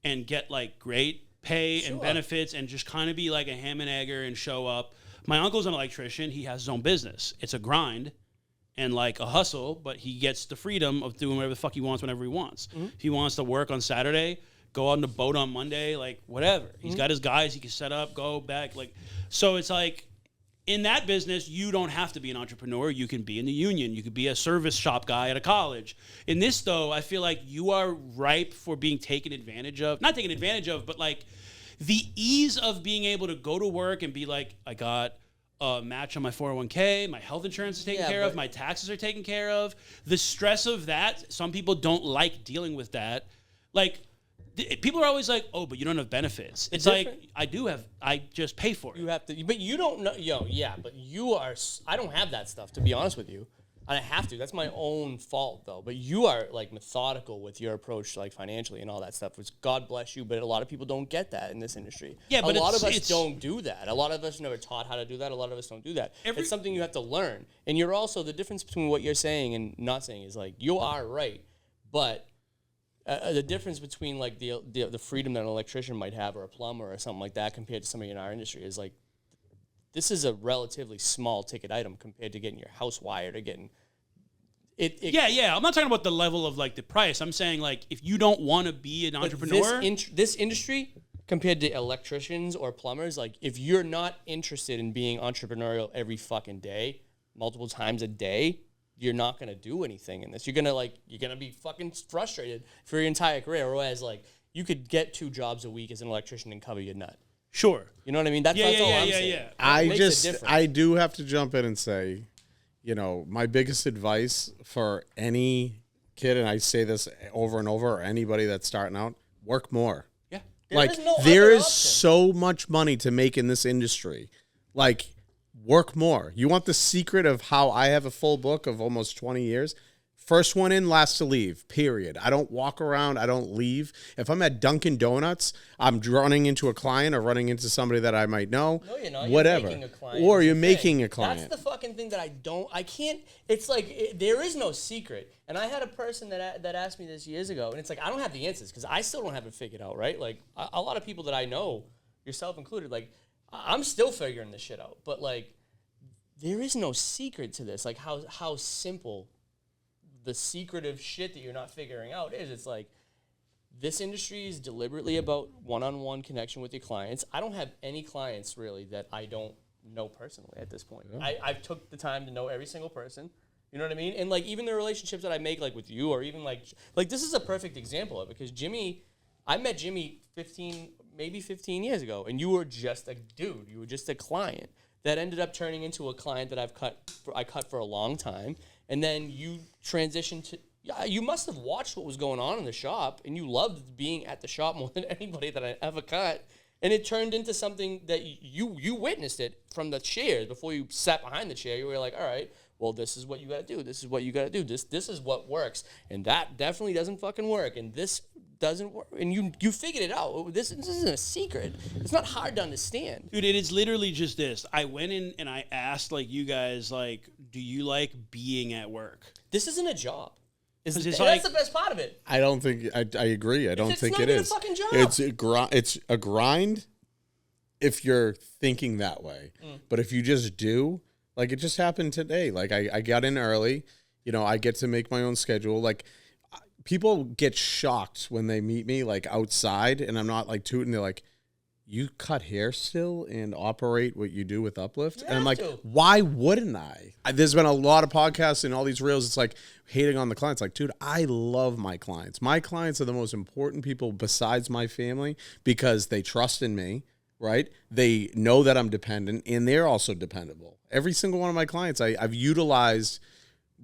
and get like great pay and benefits and just kind of be like a ham and egger and show up. My uncle's an electrician. He has his own business. It's a grind and like a hustle, but he gets the freedom of doing whatever the fuck he wants whenever he wants. Mm-hmm. If he wants to work on Saturday, go on the boat on Monday, like whatever. He's got his guys he can set up, go back. Like, so it's like in that business, you don't have to be an entrepreneur. You can be in the union. You could be a service shop guy at a college. In this though, I feel like you are ripe for being taken advantage of. Not taken advantage of, but like the ease of being able to go to work and be like, I got a match on my 401k, my health insurance is taken care of, my taxes are taken care of. The stress of that, some people don't like dealing with that. Like, people are always like, oh, but you don't have benefits. It's like, I just pay for it. You have to, but you don't know, but you are, I don't have that stuff, to be honest with you. And I have to. That's my own fault, though. But you are, like, methodical with your approach, like, financially and all that stuff, which God bless you, but a lot of people don't get that in this industry. Yeah, but a lot of us don't do that. A lot of us never taught how to do that. A lot of us don't do that. It's something you have to learn. And you're also, the difference between what you're saying and not saying is, like, you are right, but the difference between, like, the freedom that an electrician might have or a plumber or something like that compared to somebody in our industry is, like, this is a relatively small ticket item compared to getting your house wired or getting yeah. I'm not talking about the level of like the price. I'm saying like if you don't want to be an entrepreneur, this industry compared to electricians or plumbers, like if you're not interested in being entrepreneurial every fucking day, multiple times a day, you're not gonna do anything in this. You're gonna be fucking frustrated for your entire career. Whereas like you could get 2 jobs a week as an electrician and cover your nut. Sure. You know what I mean? That's all I'm saying. I do have to jump in and say, you know, my biggest advice for any kid, and I say this over and over, or anybody that's starting out, work more. Yeah. There is so much money to make in this industry. Like, work more. You want the secret of how I have a full book of almost 20 years? First one in, last to leave, period. I don't walk around. I don't leave. If I'm at Dunkin' Donuts, I'm running into a client or running into somebody that I might know. No, you're not. Whatever. You're making a client. Or you're making a client. That's the fucking thing that I can't, it's like, there is no secret. And I had a person that asked me this years ago, and it's like, I don't have the answers because I still don't have it figured out, right? Like, a lot of people that I know, yourself included, like, I'm still figuring this shit out. But, like, there is no secret to this. Like, how simple the secretive shit that you're not figuring out is. It's like, this industry is deliberately about one-on-one connection with your clients. I don't have any clients really that I don't know personally at this point. Yeah. I've took the time to know every single person. You know what I mean? And like even the relationships that I make like with you or even like this is a perfect example of it because I met Jimmy 15 years ago and you were just a dude. You were just a client that ended up turning into a client that I cut for a long time. And then you transitioned to, you must have watched what was going on in the shop and you loved being at the shop more than anybody that I ever cut. And it turned into something that you witnessed it from the chairs before you sat behind the chair. You were like, all right, well, this is what you got to do. This is what you got to do. This is what works. And that definitely doesn't fucking work. And this doesn't work. And you figured it out. This isn't a secret. It's not hard to understand. Dude, it is literally just this. I went in and I asked like you guys, like, do you like being at work? This isn't a job. That's the best part of it. I don't think I agree. I don't think it is. It's not even a fucking job. It's a grind if you're thinking that way. But if you just do, like it just happened today. Like I got in early. You know, I get to make my own schedule. Like people get shocked when they meet me like outside and I'm not like tooting. They're like, you cut hair still and operate what you do with Uplift? And I'm like, why wouldn't I? There's been a lot of podcasts and all these reels. It's like hating on the clients. Like, dude, I love my clients. My clients are the most important people besides my family because they trust in me, right? They know that I'm dependent and they're also dependable. Every single one of my clients, I've utilized,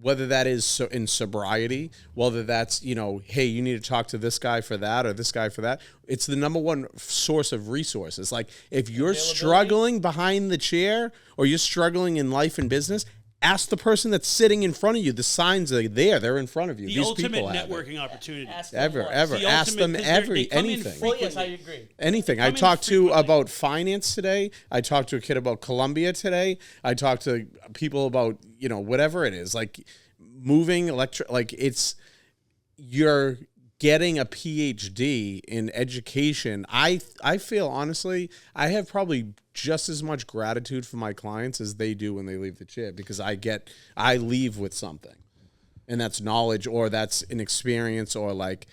whether that is in sobriety, whether that's, you know, hey, you need to talk to this guy for that or this guy for that. It's the number one source of resources. Like if you're struggling behind the chair or you're struggling in life and business, ask the person that's sitting in front of you. The signs are there. They're in front of you. The ultimate networking opportunity. Ever. Ask them anything. Well, yes, I agree. Anything. I talked to about finance today. I talked to a kid about Columbia today. I talked to people about, you know, whatever it is. Like moving you're getting a PhD in education. I feel honestly, I have probably just as much gratitude for my clients as they do when they leave the chair because I leave with something, and that's knowledge or that's an experience or like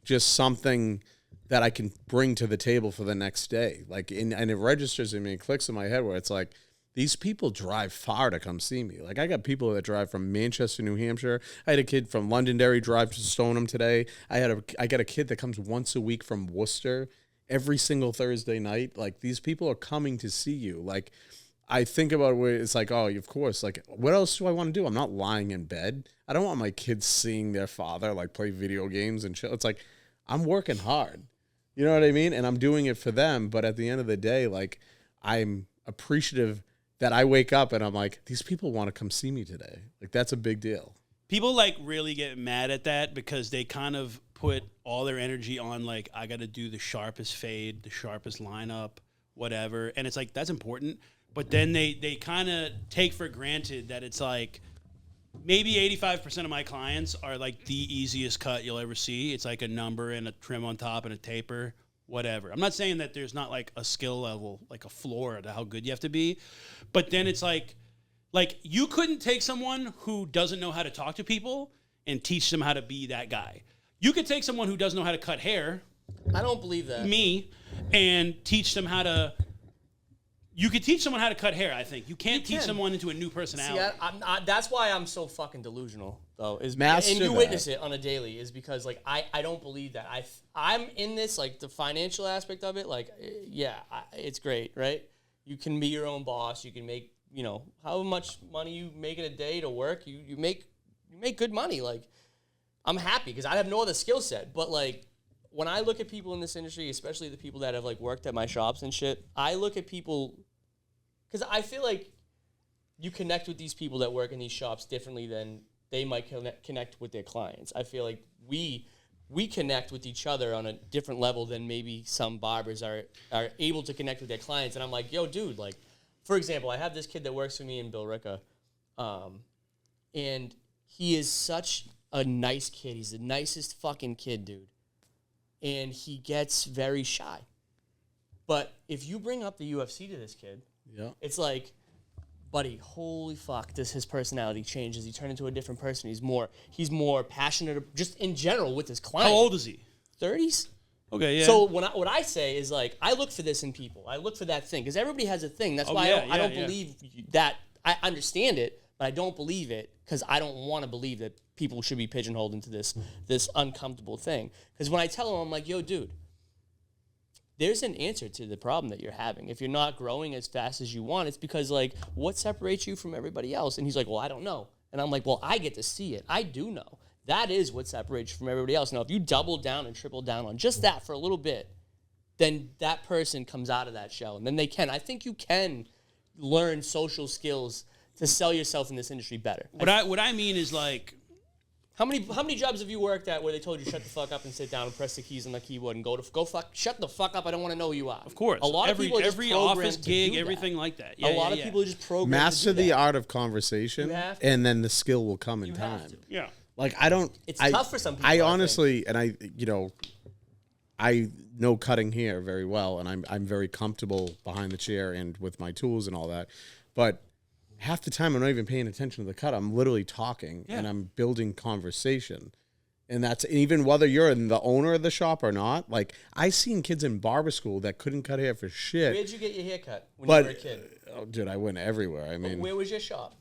just something that I can bring to the table for the next day. Like, and it registers in me and clicks in my head where it's like, these people drive far to come see me. Like I got people that drive from Manchester, New Hampshire. I had a kid from Londonderry drive to Stoneham today. I got a kid that comes once a week from Worcester every single Thursday night. Like these people are coming to see you. Like I think about where it's like, oh, of course. Like what else do I want to do? I'm not lying in bed. I don't want my kids seeing their father like play video games and shit. It's like I'm working hard. You know what I mean? And I'm doing it for them. But at the end of the day, like I'm appreciative that I wake up and I'm like, these people want to come see me today. Like, that's a big deal. People like really get mad at that because they kind of put all their energy on like, I got to do the sharpest fade, the sharpest lineup, whatever. And it's like, that's important. But then they kind of take for granted that it's like, maybe 85% of my clients are like the easiest cut you'll ever see. It's like a number and a trim on top and a taper, whatever. I'm not saying that there's not like a skill level, like a floor to how good you have to be. But then it's like you couldn't take someone who doesn't know how to talk to people and teach them how to be that guy. You could take someone who doesn't know how to cut hair. I don't believe that. Me, and teach them how to. You could teach someone how to cut hair, I think. You can't teach someone into a new personality. See, that's why I'm so fucking delusional, though. And you witness it on a daily, is because, like, I don't believe that. I'm in this, like, the financial aspect of it, like, it's great, right? You can be your own boss. You can make, how much money you make in a day to work. You make good money. Like, I'm happy because I have no other skill set. But, like, when I look at people in this industry, especially the people that have, like, worked at my shops and shit, I look at people... Because I feel like you connect with these people that work in these shops differently than they might connect with their clients. I feel like we connect with each other on a different level than maybe some barbers are able to connect with their clients. And I'm like, yo, dude, like, for example, I have this kid that works for me in Billerica, and he is such a nice kid. He's the nicest fucking kid, dude. And he gets very shy. But if you bring up the UFC to this kid... Yeah. It's like, buddy, holy fuck, does his personality change? Does he turn into a different person? He's more passionate, just in general, with his client. How old is he? 30s. Okay, yeah. So what I say is, like, I look for this in people. I look for that thing, because everybody has a thing. That's why I don't believe that. I understand it, but I don't believe it, because I don't want to believe that people should be pigeonholed into this uncomfortable thing. Because when I tell him, I'm like, yo, dude, there's an answer to the problem that you're having. If you're not growing as fast as you want, it's because, like, what separates you from everybody else? And he's like, well, I don't know. And I'm like, well, I get to see it. I do know. That is what separates you from everybody else. Now, if you double down and triple down on just that for a little bit, then that person comes out of that shell. And then they can. I think you can learn social skills to sell yourself in this industry better. What I mean is, like... How many jobs have you worked at where they told you shut the fuck up and sit down and press the keys on the keyboard and shut the fuck up, I don't want to know who you are. Of course. A lot of people are just every office gig, everything like that. Yeah, a lot of people are just programmed Master to do the that. art of conversation, and then the skill will come in time. Yeah. Like, I don't... It's tough for some people. I honestly, and I know cutting hair very well, and I'm very comfortable behind the chair and with my tools and all that, but... half the time I'm not even paying attention to the cut. I'm literally talking and I'm building conversation. And that's even whether you're the owner of the shop or not. Like, I seen kids in barber school that couldn't cut hair for shit. Where'd you get your hair cut when you were a kid? Oh, dude, I went everywhere. I mean, where was your shop?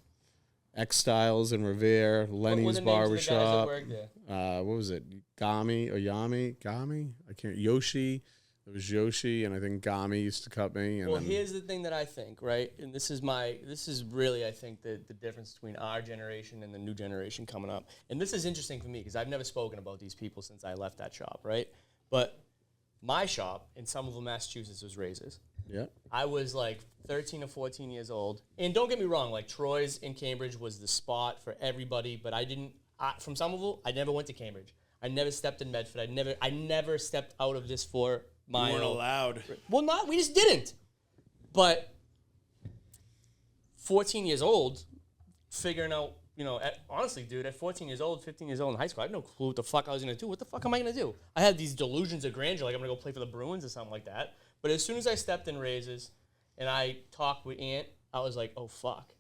X Styles and Revere, Lenny's Barbershop. What was it? Gami or Yami? Gami? I can't. Yoshi. It was Yoshi, and I think Gami used to cut me. And here's the thing that I think, right? And this is really, I think, the difference between our generation and the new generation coming up. And this is interesting for me because I've never spoken about these people since I left that shop, right? But my shop in Somerville, Massachusetts was razors. Yeah. I was like 13 or 14 years old. And don't get me wrong, like Troy's in Cambridge was the spot for everybody, but from Somerville, I never went to Cambridge. I never stepped in Medford. I never stepped out of this 4 mile. You weren't allowed. Well, we just didn't. But 14 years old, figuring out, honestly, dude, at 14 years old, 15 years old in high school, I had no clue what the fuck I was going to do. What the fuck am I going to do? I had these delusions of grandeur, like I'm going to go play for the Bruins or something like that. But as soon as I stepped in razors and I talked with Ant, I was like, oh, fuck.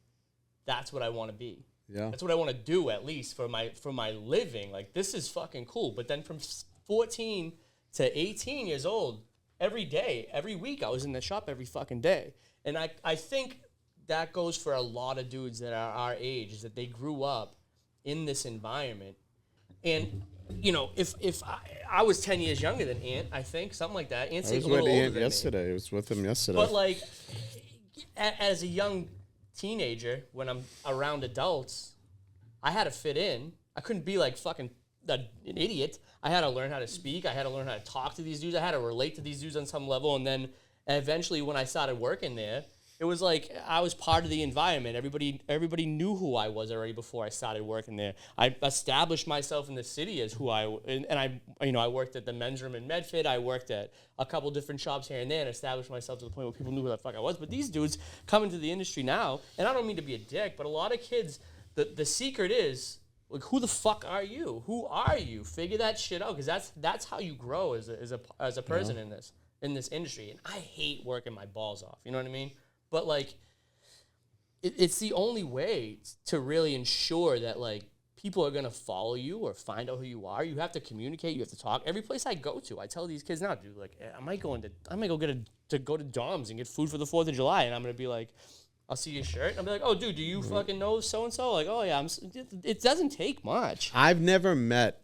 That's what I want to be. Yeah. That's what I want to do, at least, for my living. Like, this is fucking cool. But then from 14 to 18 years old, every day, every week, I was in the shop every fucking day. And I think that goes for a lot of dudes that are our age, is that they grew up in this environment. And, if I was 10 years younger than Ant, I think, something like that. Ant's a little older than me. I was with him yesterday. But, like, as a young teenager, when I'm around adults, I had to fit in. I couldn't be like fucking an idiot. I had to learn how to speak. I had to learn how to talk to these dudes. I had to relate to these dudes on some level. And then eventually when I started working there, it was like I was part of the environment. Everybody knew who I was already before I started working there. I established myself in the city as who I worked at the men's room in Medford. I worked at a couple different shops here and there and established myself to the point where people knew who the fuck I was. But these dudes come into the industry now, and I don't mean to be a dick, but a lot of kids, the secret is, like, who the fuck are you? Who are you? Figure that shit out, because that's how you grow as a person in this industry. And I hate working my balls off. You know what I mean? But like, it's the only way to really ensure that like people are gonna follow you or find out who you are. You have to communicate. You have to talk. Every place I go to, I tell these kids now, dude, like I might go to Dom's and get food for the 4th of July, and I'm gonna be like, I'll see your shirt, and I'll be like, oh, dude, do you fucking know so and so? Like, oh yeah, it doesn't take much. I've never met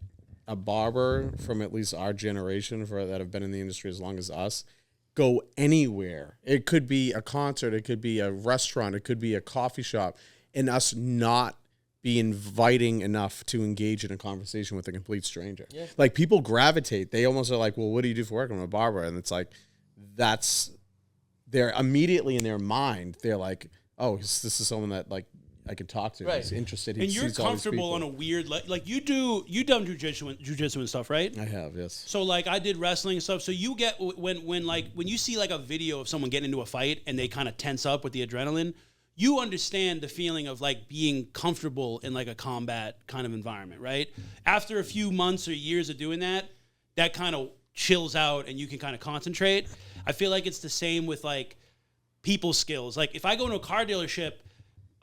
a barber from at least our generation that have been in the industry as long as us go anywhere. It could be a concert, it could be a restaurant, it could be a coffee shop, and us not be inviting enough to engage in a conversation with a complete stranger. Yeah. Like, people gravitate. They almost are like, well, what do you do for work? I'm a barber. And it's like, they're immediately in their mind, they're like, oh, this is someone that like I could talk to. Right. He's interested. And you're comfortable on a weird, like you done jujitsu and stuff, right? I have, yes. So like I did wrestling and stuff. So you get when you see like a video of someone getting into a fight and they kind of tense up with the adrenaline, you understand the feeling of like being comfortable in like a combat kind of environment, right? After a few months or years of doing that kind of chills out and you can kind of concentrate. I feel like it's the same with like people skills. Like if I go into a car dealership,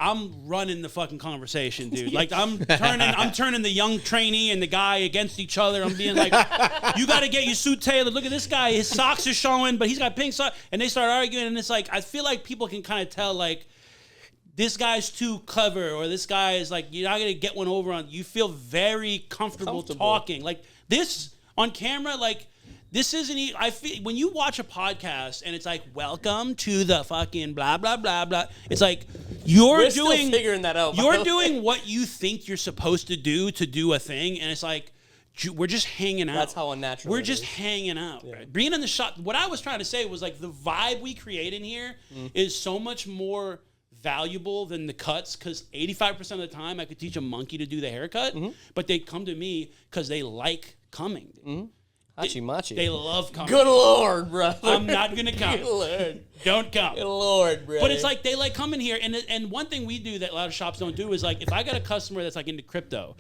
I'm running the fucking conversation, dude. Like I'm turning the young trainee and the guy against each other. I'm being like, you got to get your suit tailored. Look at this guy. His socks are showing, but he's got pink socks. And they start arguing, and it's like, I feel like people can kind of tell, like, this guy's too clever, or this guy is like, you're not going to get one over on. You feel very comfortable talking. Like this on camera, like, this isn't. I feel when you watch a podcast and it's like, "Welcome to the fucking blah blah blah blah." It's like we're still figuring that out. You're doing what you think you're supposed to do a thing, and it's like we're just hanging out. That's how unnatural. We're just hanging out. Yeah. Right? Being in the shop. What I was trying to say was like the vibe we create in here is so much more valuable than the cuts, because 85% of the time I could teach a monkey to do the haircut, but they come to me because they like coming. Hachi-machi. They love coming. Good Lord, bro. I'm not going to come. Good Lord. Don't come. Good Lord, bro. But it's like they like coming here. And one thing we do that a lot of shops don't do is like if I got a customer that's like into crypto,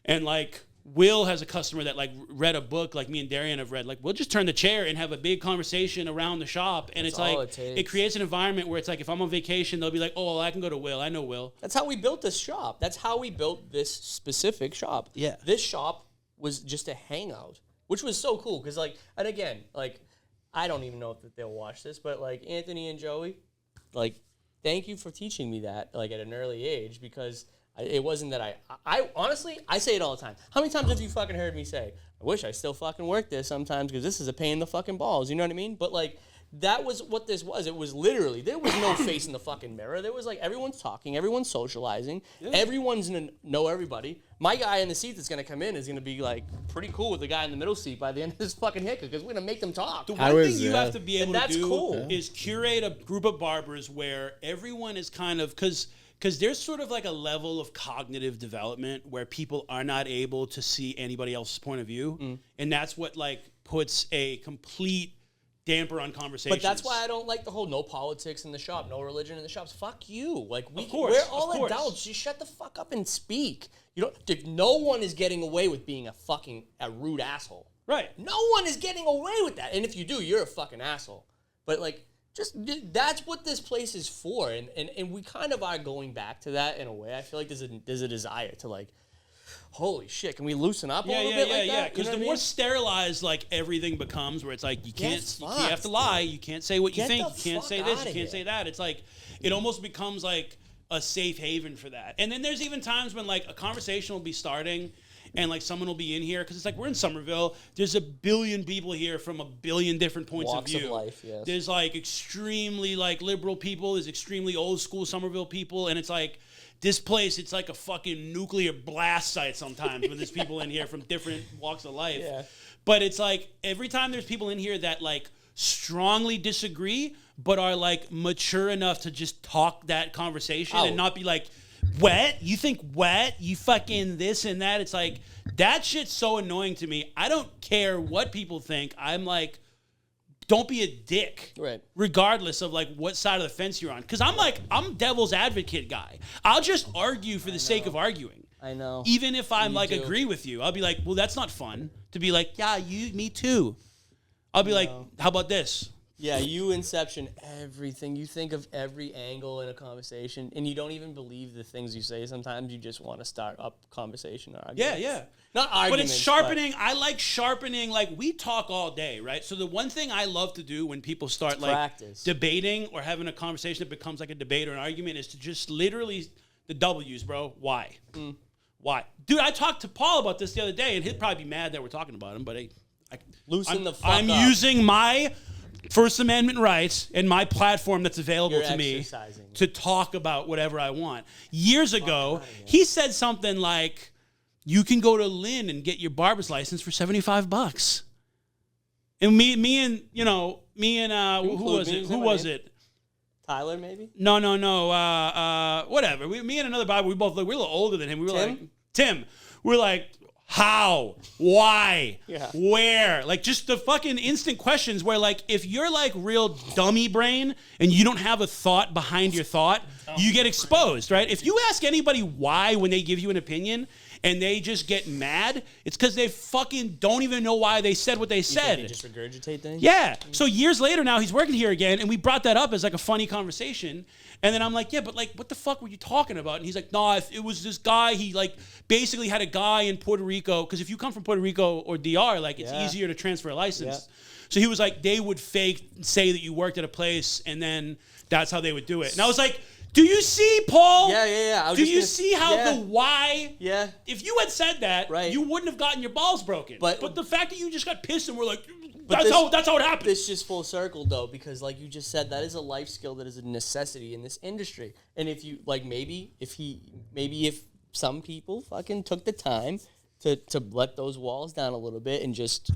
and like Will has a customer that like read a book like me and Darian have read, like we'll just turn the chair and have a big conversation around the shop. And that's it creates an environment where it's like if I'm on vacation, they'll be like, oh, well, I can go to Will. I know Will. That's how we built this shop. That's how we built this specific shop. Yeah. This shop was just a hangout, which was so cool because, like, and again, like, I don't even know if they'll watch this, but, like, Anthony and Joey, like, thank you for teaching me that, like, at an early age, because it wasn't that I honestly, I say it all the time. How many times have you fucking heard me say, I wish I still fucking worked this sometimes because this is a pain in the fucking balls, you know what I mean? But, like, that was what this was. It was literally, there was no face in the fucking mirror. There was like, everyone's talking, everyone's socializing, everyone's gonna know everybody. My guy in the seat that's gonna come in is gonna be like pretty cool with the guy in the middle seat by the end of this fucking hiccup, because we're gonna make them talk. The one thing you have to be able to do is curate a group of barbers where everyone is kind of, because there's sort of like a level of cognitive development where people are not able to see anybody else's point of view. And that's what like puts a complete damper on conversations. But that's why I don't like the whole no politics in the shop, no religion in the shops. Fuck you. Like we're all adults. Just shut the fuck up and speak. You know, no one is getting away with being a rude asshole. Right. No one is getting away with that. And if you do, you're a fucking asshole. But like, just that's what this place is for. And we kind of are going back to that in a way. I feel like there's a desire to like, holy shit, can we loosen up a little bit like that? Yeah, because the more sterilized like everything becomes, where it's like you have to lie, you can't say what you think, you can't say this, you can't say that. It's like it almost becomes like a safe haven for that. And then there's even times when like a conversation will be starting and like someone will be in here, because it's like we're in Somerville. There's a billion people here from a billion different points of view. Of life, yes. There's like extremely like liberal people. There's extremely old school Somerville people, and it's like this place. It's like a fucking nuclear blast site sometimes when there's people in here from different walks of life. Yeah. But it's like every time there's people in here that like strongly disagree, but are like mature enough to just talk that conversation and not be like, wet? You think wet? You fucking this and that? It's like, that shit's so annoying to me. I don't care what people think. I'm like, don't be a dick. Right. Regardless of like what side of the fence you're on. Because I'm devil's advocate guy. I'll just argue for the sake of arguing. I know. Even if I'm agree with you, I'll be like, well, that's not fun. To be like, yeah, me too. I'll be like, how about this? Yeah, you inception everything. You think of every angle in a conversation, and you don't even believe the things you say. Sometimes you just want to start up conversation or arguments. Yeah. Not arguments. But it's sharpening. I like sharpening. Like, we talk all day, right? So the one thing I love to do when people start like debating or having a conversation that becomes like a debate or an argument is to just literally the W's, bro. Why? Why? Dude, I talked to Paul about this the other day, and he'll probably be mad that we're talking about him, but I'm using my First Amendment rights and my platform that's available to me to talk about whatever I want. Years ago, he said something like, you can go to Lynn and get your barber's license for $75. And me and who was it? Tyler, maybe? No. Whatever. Me and another barber, we're a little older than him. We were like, Tim. We're like, how? Why? Yeah. Where? Like, just the fucking instant questions where, like, if you're, like, real dummy brain and you don't have a thought behind your thought, you get exposed, right? If you ask anybody why when they give you an opinion and they just get mad, it's because they fucking don't even know why they said what they said. They just regurgitate things? Yeah. So years later now, he's working here again, and we brought that up as, like, a funny conversation. And then I'm like, yeah, but like, what the fuck were you talking about? And he's like, no, it was this guy. He like basically had a guy in Puerto Rico. Because if you come from Puerto Rico or DR, like it's easier to transfer a license. Yeah. So he was like, they would say that you worked at a place, and then that's how they would do it. And I was like, do you see, Paul? Yeah. Do you see how the why? Yeah. If you had said that, you wouldn't have gotten your balls broken. But the fact that you just got pissed and were like, that's how it happened. This just full circle though, because like you just said, that is a life skill that is a necessity in this industry. And if you like, maybe if some people fucking took the time to let those walls down a little bit and just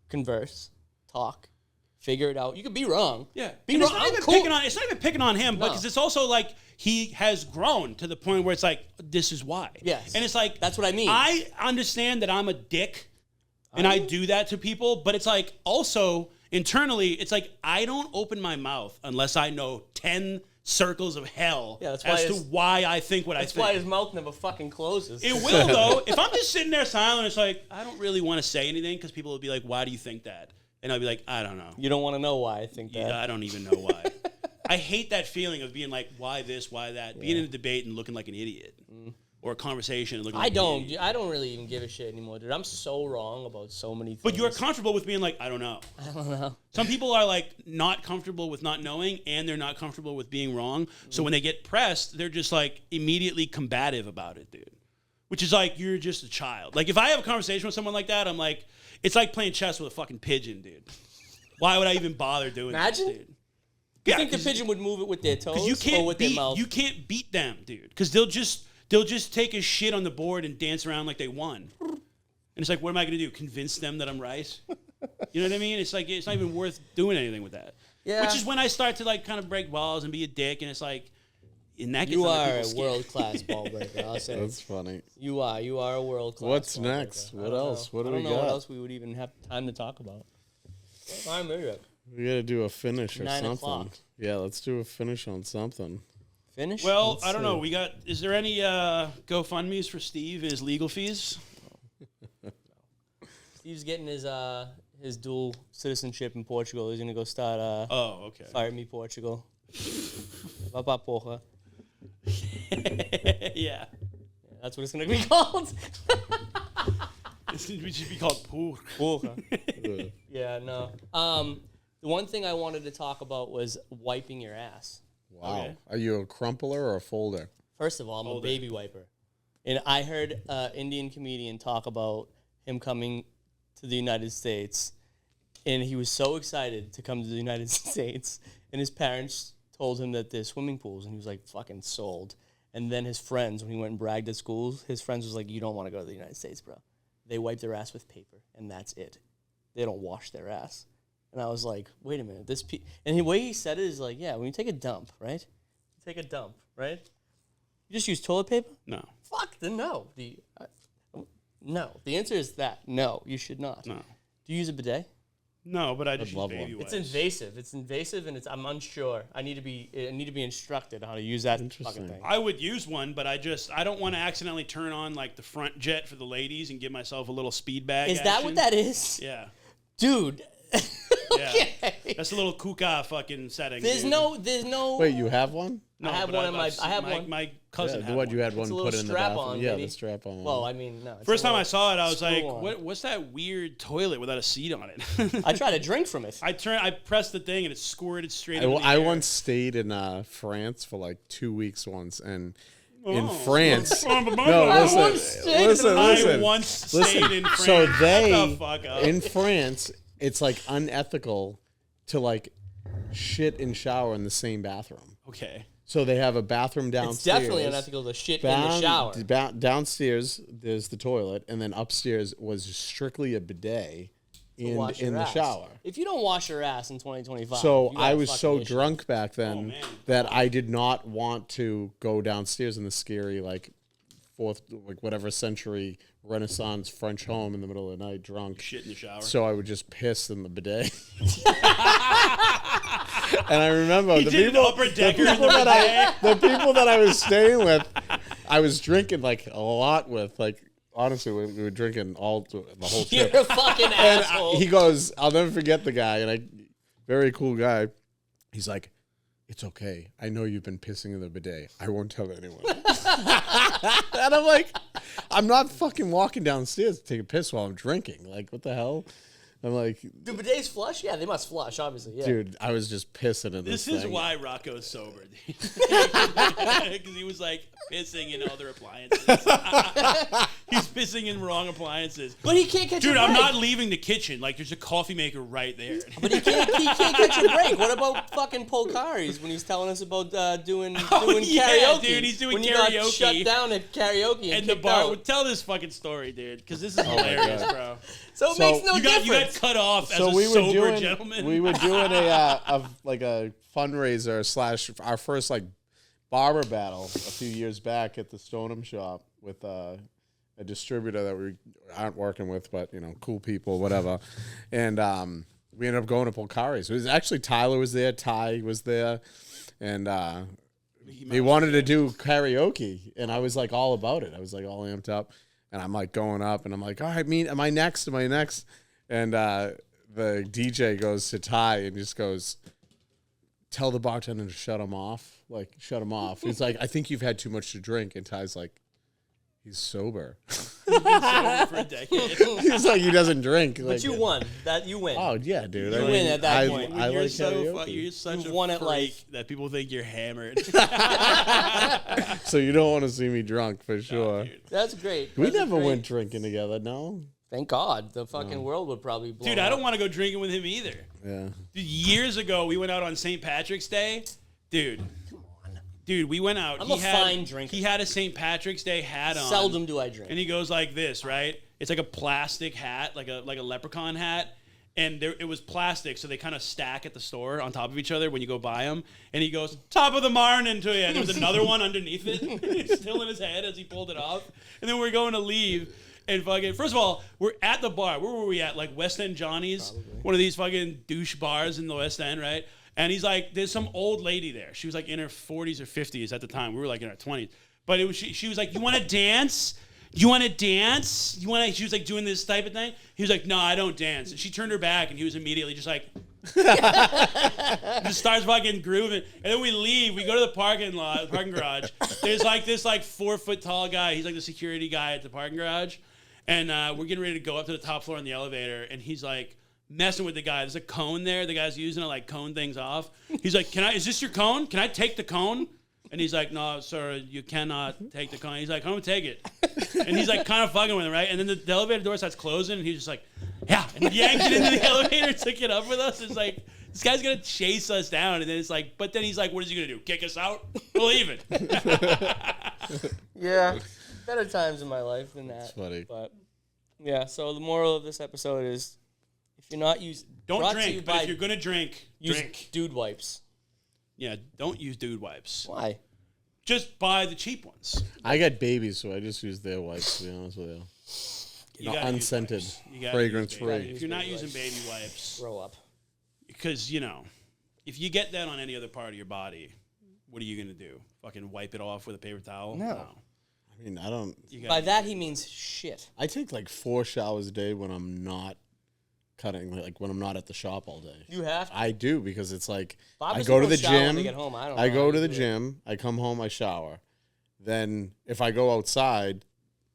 converse, talk, figure it out. You could be wrong. Yeah, be wrong. It's not even picking on him, because it's also like he has grown to the point where it's like, this is why. Yes, and it's like, that's what I mean. I understand that I'm a dick. And I do that to people, but it's like also internally, it's like I don't open my mouth unless I know 10 circles of hell as to why I think what I think. That's why his mouth never fucking closes. It will, though. If I'm just sitting there silent, it's like, I don't really want to say anything because people will be like, why do you think that? And I'll be like, I don't know. You don't want to know why I think that. I don't even know why. I hate that feeling of being like, why this, why that? Being in a debate and looking like an idiot. Or a conversation and looking like an idiot. I don't really even give a shit anymore, dude. I'm so wrong about so many things. But you're comfortable with being like, I don't know. Some people are like not comfortable with not knowing, and they're not comfortable with being wrong. So when they get pressed, they're just like immediately combative about it, dude. Which is like, you're just a child. Like if I have a conversation with someone like that, I'm like, it's like playing chess with a fucking pigeon, dude. Why would I even bother doing that, dude? You think the pigeon would move it with their toes or with their mouth? You can't beat them, dude. Because they'll just take a shit on the board and dance around like they won. And it's like, what am I going to do? Convince them that I'm right? You know what I mean? It's like, it's not even worth doing anything with that. Yeah. Which is when I start to like kind of break balls and be a dick, and it's like, in that you are a world-class ball breaker, I'll say. That's funny. You are a world-class What's ball next? breaker. What else? What do we got? I don't know what else we would even have time to talk about. I'm ready. We got to do a finish or 9 something. o'clock. Yeah, let's do a finish on something. Finish? Well, I don't know. Is there any GoFundMe's for Steve and his legal fees? Steve's getting his dual citizenship in Portugal. He's gonna go start. Fire me, Portugal. Papa porra. Yeah. That's what it's gonna be called. It should be called porra. Yeah, no. The one thing I wanted to talk about was wiping your ass. Wow. Okay. Are you a crumpler or a folder? First of all, I'm a baby wiper. And I heard an Indian comedian talk about him coming to the United States, and he was so excited to come to the United States, and his parents told him that there's swimming pools, and he was like fucking sold. And then his friends, when he went and bragged at schools, his friends was like, you don't want to go to the United States, bro. They wipe their ass with paper, and that's it. They don't wash their ass. And I was like, wait a minute, and the way he said it is like, yeah, when you take a dump, right? You take a dump, right? You just use toilet paper? No. Fuck, then no. No. The answer is that. No, you should not. No. Do you use a bidet? No, but I just use love baby one. wipes. It's invasive, and I'm unsure. I need to be instructed on how to use that fucking thing. I would use one, but I don't want to accidentally turn on like the front jet for the ladies and give myself a little speed bag. Is that what that is? Yeah. Dude. Yeah. Okay. That's a little kuka fucking setting. There's dude. no. Wait, you have one? No, I have but one in my. I have one. My cousin. Yeah, had what one. you had one It's a put little in the strap bathroom. on, Yeah, maybe. the strap on. Well, I mean, no. First time I saw it, I was like, screw-on. what's that weird toilet without a seat on it? I tried to drink from it. I pressed the thing and it squirted straight into the I air. once stayed in France for like 2 weeks once, and in Oh. France, No, listen. I once stayed in France. So Shut they the fuck up. in France, it's like unethical to like shit and shower in the same bathroom. Okay. So they have a bathroom downstairs. It's definitely unethical to shit in the shower. Downstairs, there's the toilet, and then upstairs was strictly a bidet in the ass. shower. If you don't wash your ass in 2025, So you got I a was fucking so issue. drunk back then Oh, man. that I did not want to go downstairs in the scary like whatever century Renaissance French home in the middle of the night drunk. Shit in the shower. So I would just piss in the bidet. And I remember He did an upper decker in the the people that I was staying with, I was drinking like a lot with. Like honestly, we were drinking the whole You're trip. a fucking And asshole. he goes, I'll never forget the guy, and very cool guy. He's like, it's okay. I know you've been pissing in the bidet. I won't tell anyone. And I'm like, I'm not fucking walking downstairs to take a piss while I'm drinking. Like, what the hell? I'm like, Do bidets flush? Yeah, they must flush, obviously. Yeah. dude, I was just pissing in this This is thing. why Rocco's sober. Because he was like pissing in other appliances. He's pissing in wrong appliances. But he can't catch Dude, a break. I'm not leaving the kitchen. Like, there's a coffee maker right there. But he can't catch a break. What about fucking Polcari's when he's telling us about doing yeah, karaoke? dude, he's doing when you got karaoke. shut down at karaoke And the kicked bar out. would tell this fucking story, dude, because this is hilarious, God. bro. So it So makes no You got difference. cut off as So a we were sober doing gentleman. we were doing a fundraiser / our first like barber battle a few years back at the Stoneham shop with a distributor that we aren't working with, but you know, cool people, whatever. And we ended up going to Polcari's. It was actually Tyler was there, Ty was there, and they wanted to do karaoke, and I was like all about it. I was like all amped up, and I'm like going up, and I'm like, all right, am I next? Am I next? And the DJ goes to Ty and just goes, tell the bartender to shut him off. Like, shut him off. He's like, I think you've had too much to drink. And Ty's like, he's sober. He's been sober for a decade. He's like, he doesn't drink. But Like, you won. You win. Oh, yeah, dude. You win at that I, point. I You're like so karaoke. you're such You a won at freak life. that people think you're hammered. So you don't want to see me drunk for sure. Dude. That's great. We That's a never great- went drinking together, no? Thank God. The fucking world would probably blow Dude, I don't want to go drinking with him either. Yeah. Dude, years ago, we went out on St. Patrick's Day. Dude, we went out. I'm a fine drinker. He had a St. Patrick's Day hat on. Seldom do I drink. And he goes like this, right? It's like a plastic hat, like a leprechaun hat. And it was plastic, so they kind of stack at the store on top of each other when you go buy them. And he goes, top of the morning to you. And there was another one underneath it. It's still in his head as he pulled it off. And then we're going to leave. And fucking, first of all, we're at the bar. Where were we at? Like West End Johnny's? Probably. One of these fucking douche bars in the West End, right? And he's like, there's some old lady there. She was like in her 40s or 50s at the time. We were like in our 20s. But it was she was like, you want to dance? You want to dance? She was like doing this type of thing. He was like, no, I don't dance. And she turned her back and he was immediately just like, just starts fucking grooving. And then we leave. We go to the parking garage. There's like this like 4 foot tall guy. He's like the security guy at the parking garage. And we're getting ready to go up to the top floor in the elevator. And he's like messing with the guy. There's a cone there. The guy's using it like cone things off. He's like, is this your cone? Can I take the cone? And he's like, no, sir, you cannot take the cone. He's like, I'm going to take it. And he's like kind of fucking with him, right? And then the elevator door starts closing, and he's just like, yeah. And yanked it into the elevator, took it up with us. It's like, this guy's going to chase us down. And then it's like, but then he's like, what is he going to do? Kick us out? We'll leave it. Yeah. Better times in my life than that. That's funny. But, yeah, so the moral of this episode is If you're not using, Don't drink, but if you're going to drink, drink. Dude wipes. Yeah, don't use dude wipes. Why? Just buy the cheap ones. I got babies, so I just use their wipes, to be honest with you. Unscented, fragrance-free. If you're not using baby wipes, Grow up. because, you know, if you get that on any other part of your body, what are you going to do? Fucking wipe it off with a paper towel? No. I mean, I don't. By that, he means shit. I take like 4 showers a day when I'm not cutting, like when I'm not at the shop all day. You have to. I do, because it's like Bob I doesn't go to the shower when gym. they get home. I I know go how to you the do it. gym. I come home. I shower. Then if I go outside,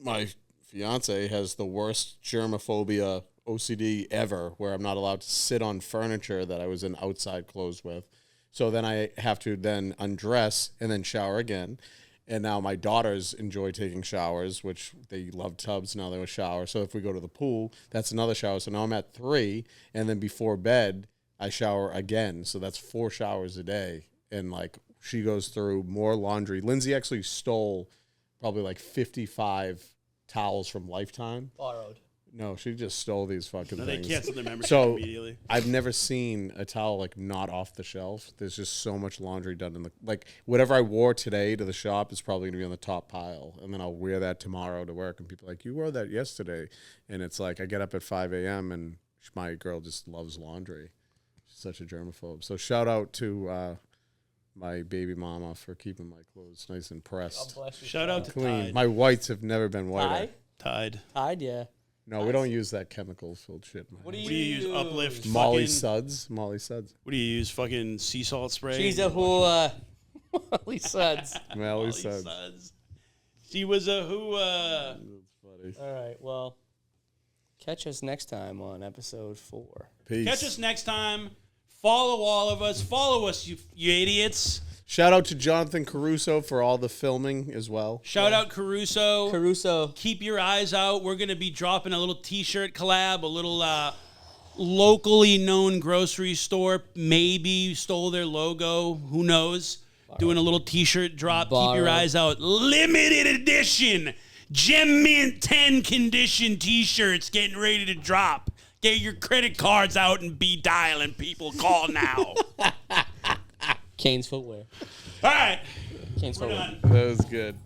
my fiance has the worst germophobia OCD ever, where I'm not allowed to sit on furniture that I was in outside clothes with. So then I have to then undress and then shower again. And now my daughters enjoy taking showers, which they love tubs. Now they will shower. So if we go to the pool, that's another shower. So now I'm at 3. And then before bed, I shower again. So that's 4 showers a day. And like she goes through more laundry. Lindsay actually stole probably like 55 towels from Lifetime. Borrowed. No, she just stole these fucking no, they things. canceled their membership So immediately. I've never seen a towel like not off the shelf. There's just so much laundry done in the like whatever I wore today to the shop is probably gonna be on the top pile, and then I'll wear that tomorrow to work. And people are like, you wore that yesterday, and it's like I get up at 5 a.m. and my girl just loves laundry. She's such a germaphobe. So shout out to my baby mama for keeping my clothes nice and pressed, Shout out to clean. Tide. My whites have never been whiter. Tide. Tide, yeah. No, we don't use that chemical-filled shit. Man. What do you use? Uplift. Molly fucking, Suds. Molly Suds. What do you use? Fucking sea salt spray? She's a who, Molly Suds. Molly Suds. She was a who, That's funny. All right, well, catch us next time on episode 4. Peace. Catch us next time. Follow all of us. Follow us, you idiots. Shout out to Jonathan Caruso for all the filming as well. Shout out Caruso. Caruso. Keep your eyes out. We're going to be dropping a little T-shirt collab, a little locally known grocery store. Maybe stole their logo. Who knows? Doing a little T-shirt drop. Keep your eyes out. Limited edition. Gem Mint 10 condition T-shirts getting ready to drop. Get your credit cards out and be dialing people. Call now. Kane's footwear. All right. Kane's We're footwear. done. That was good.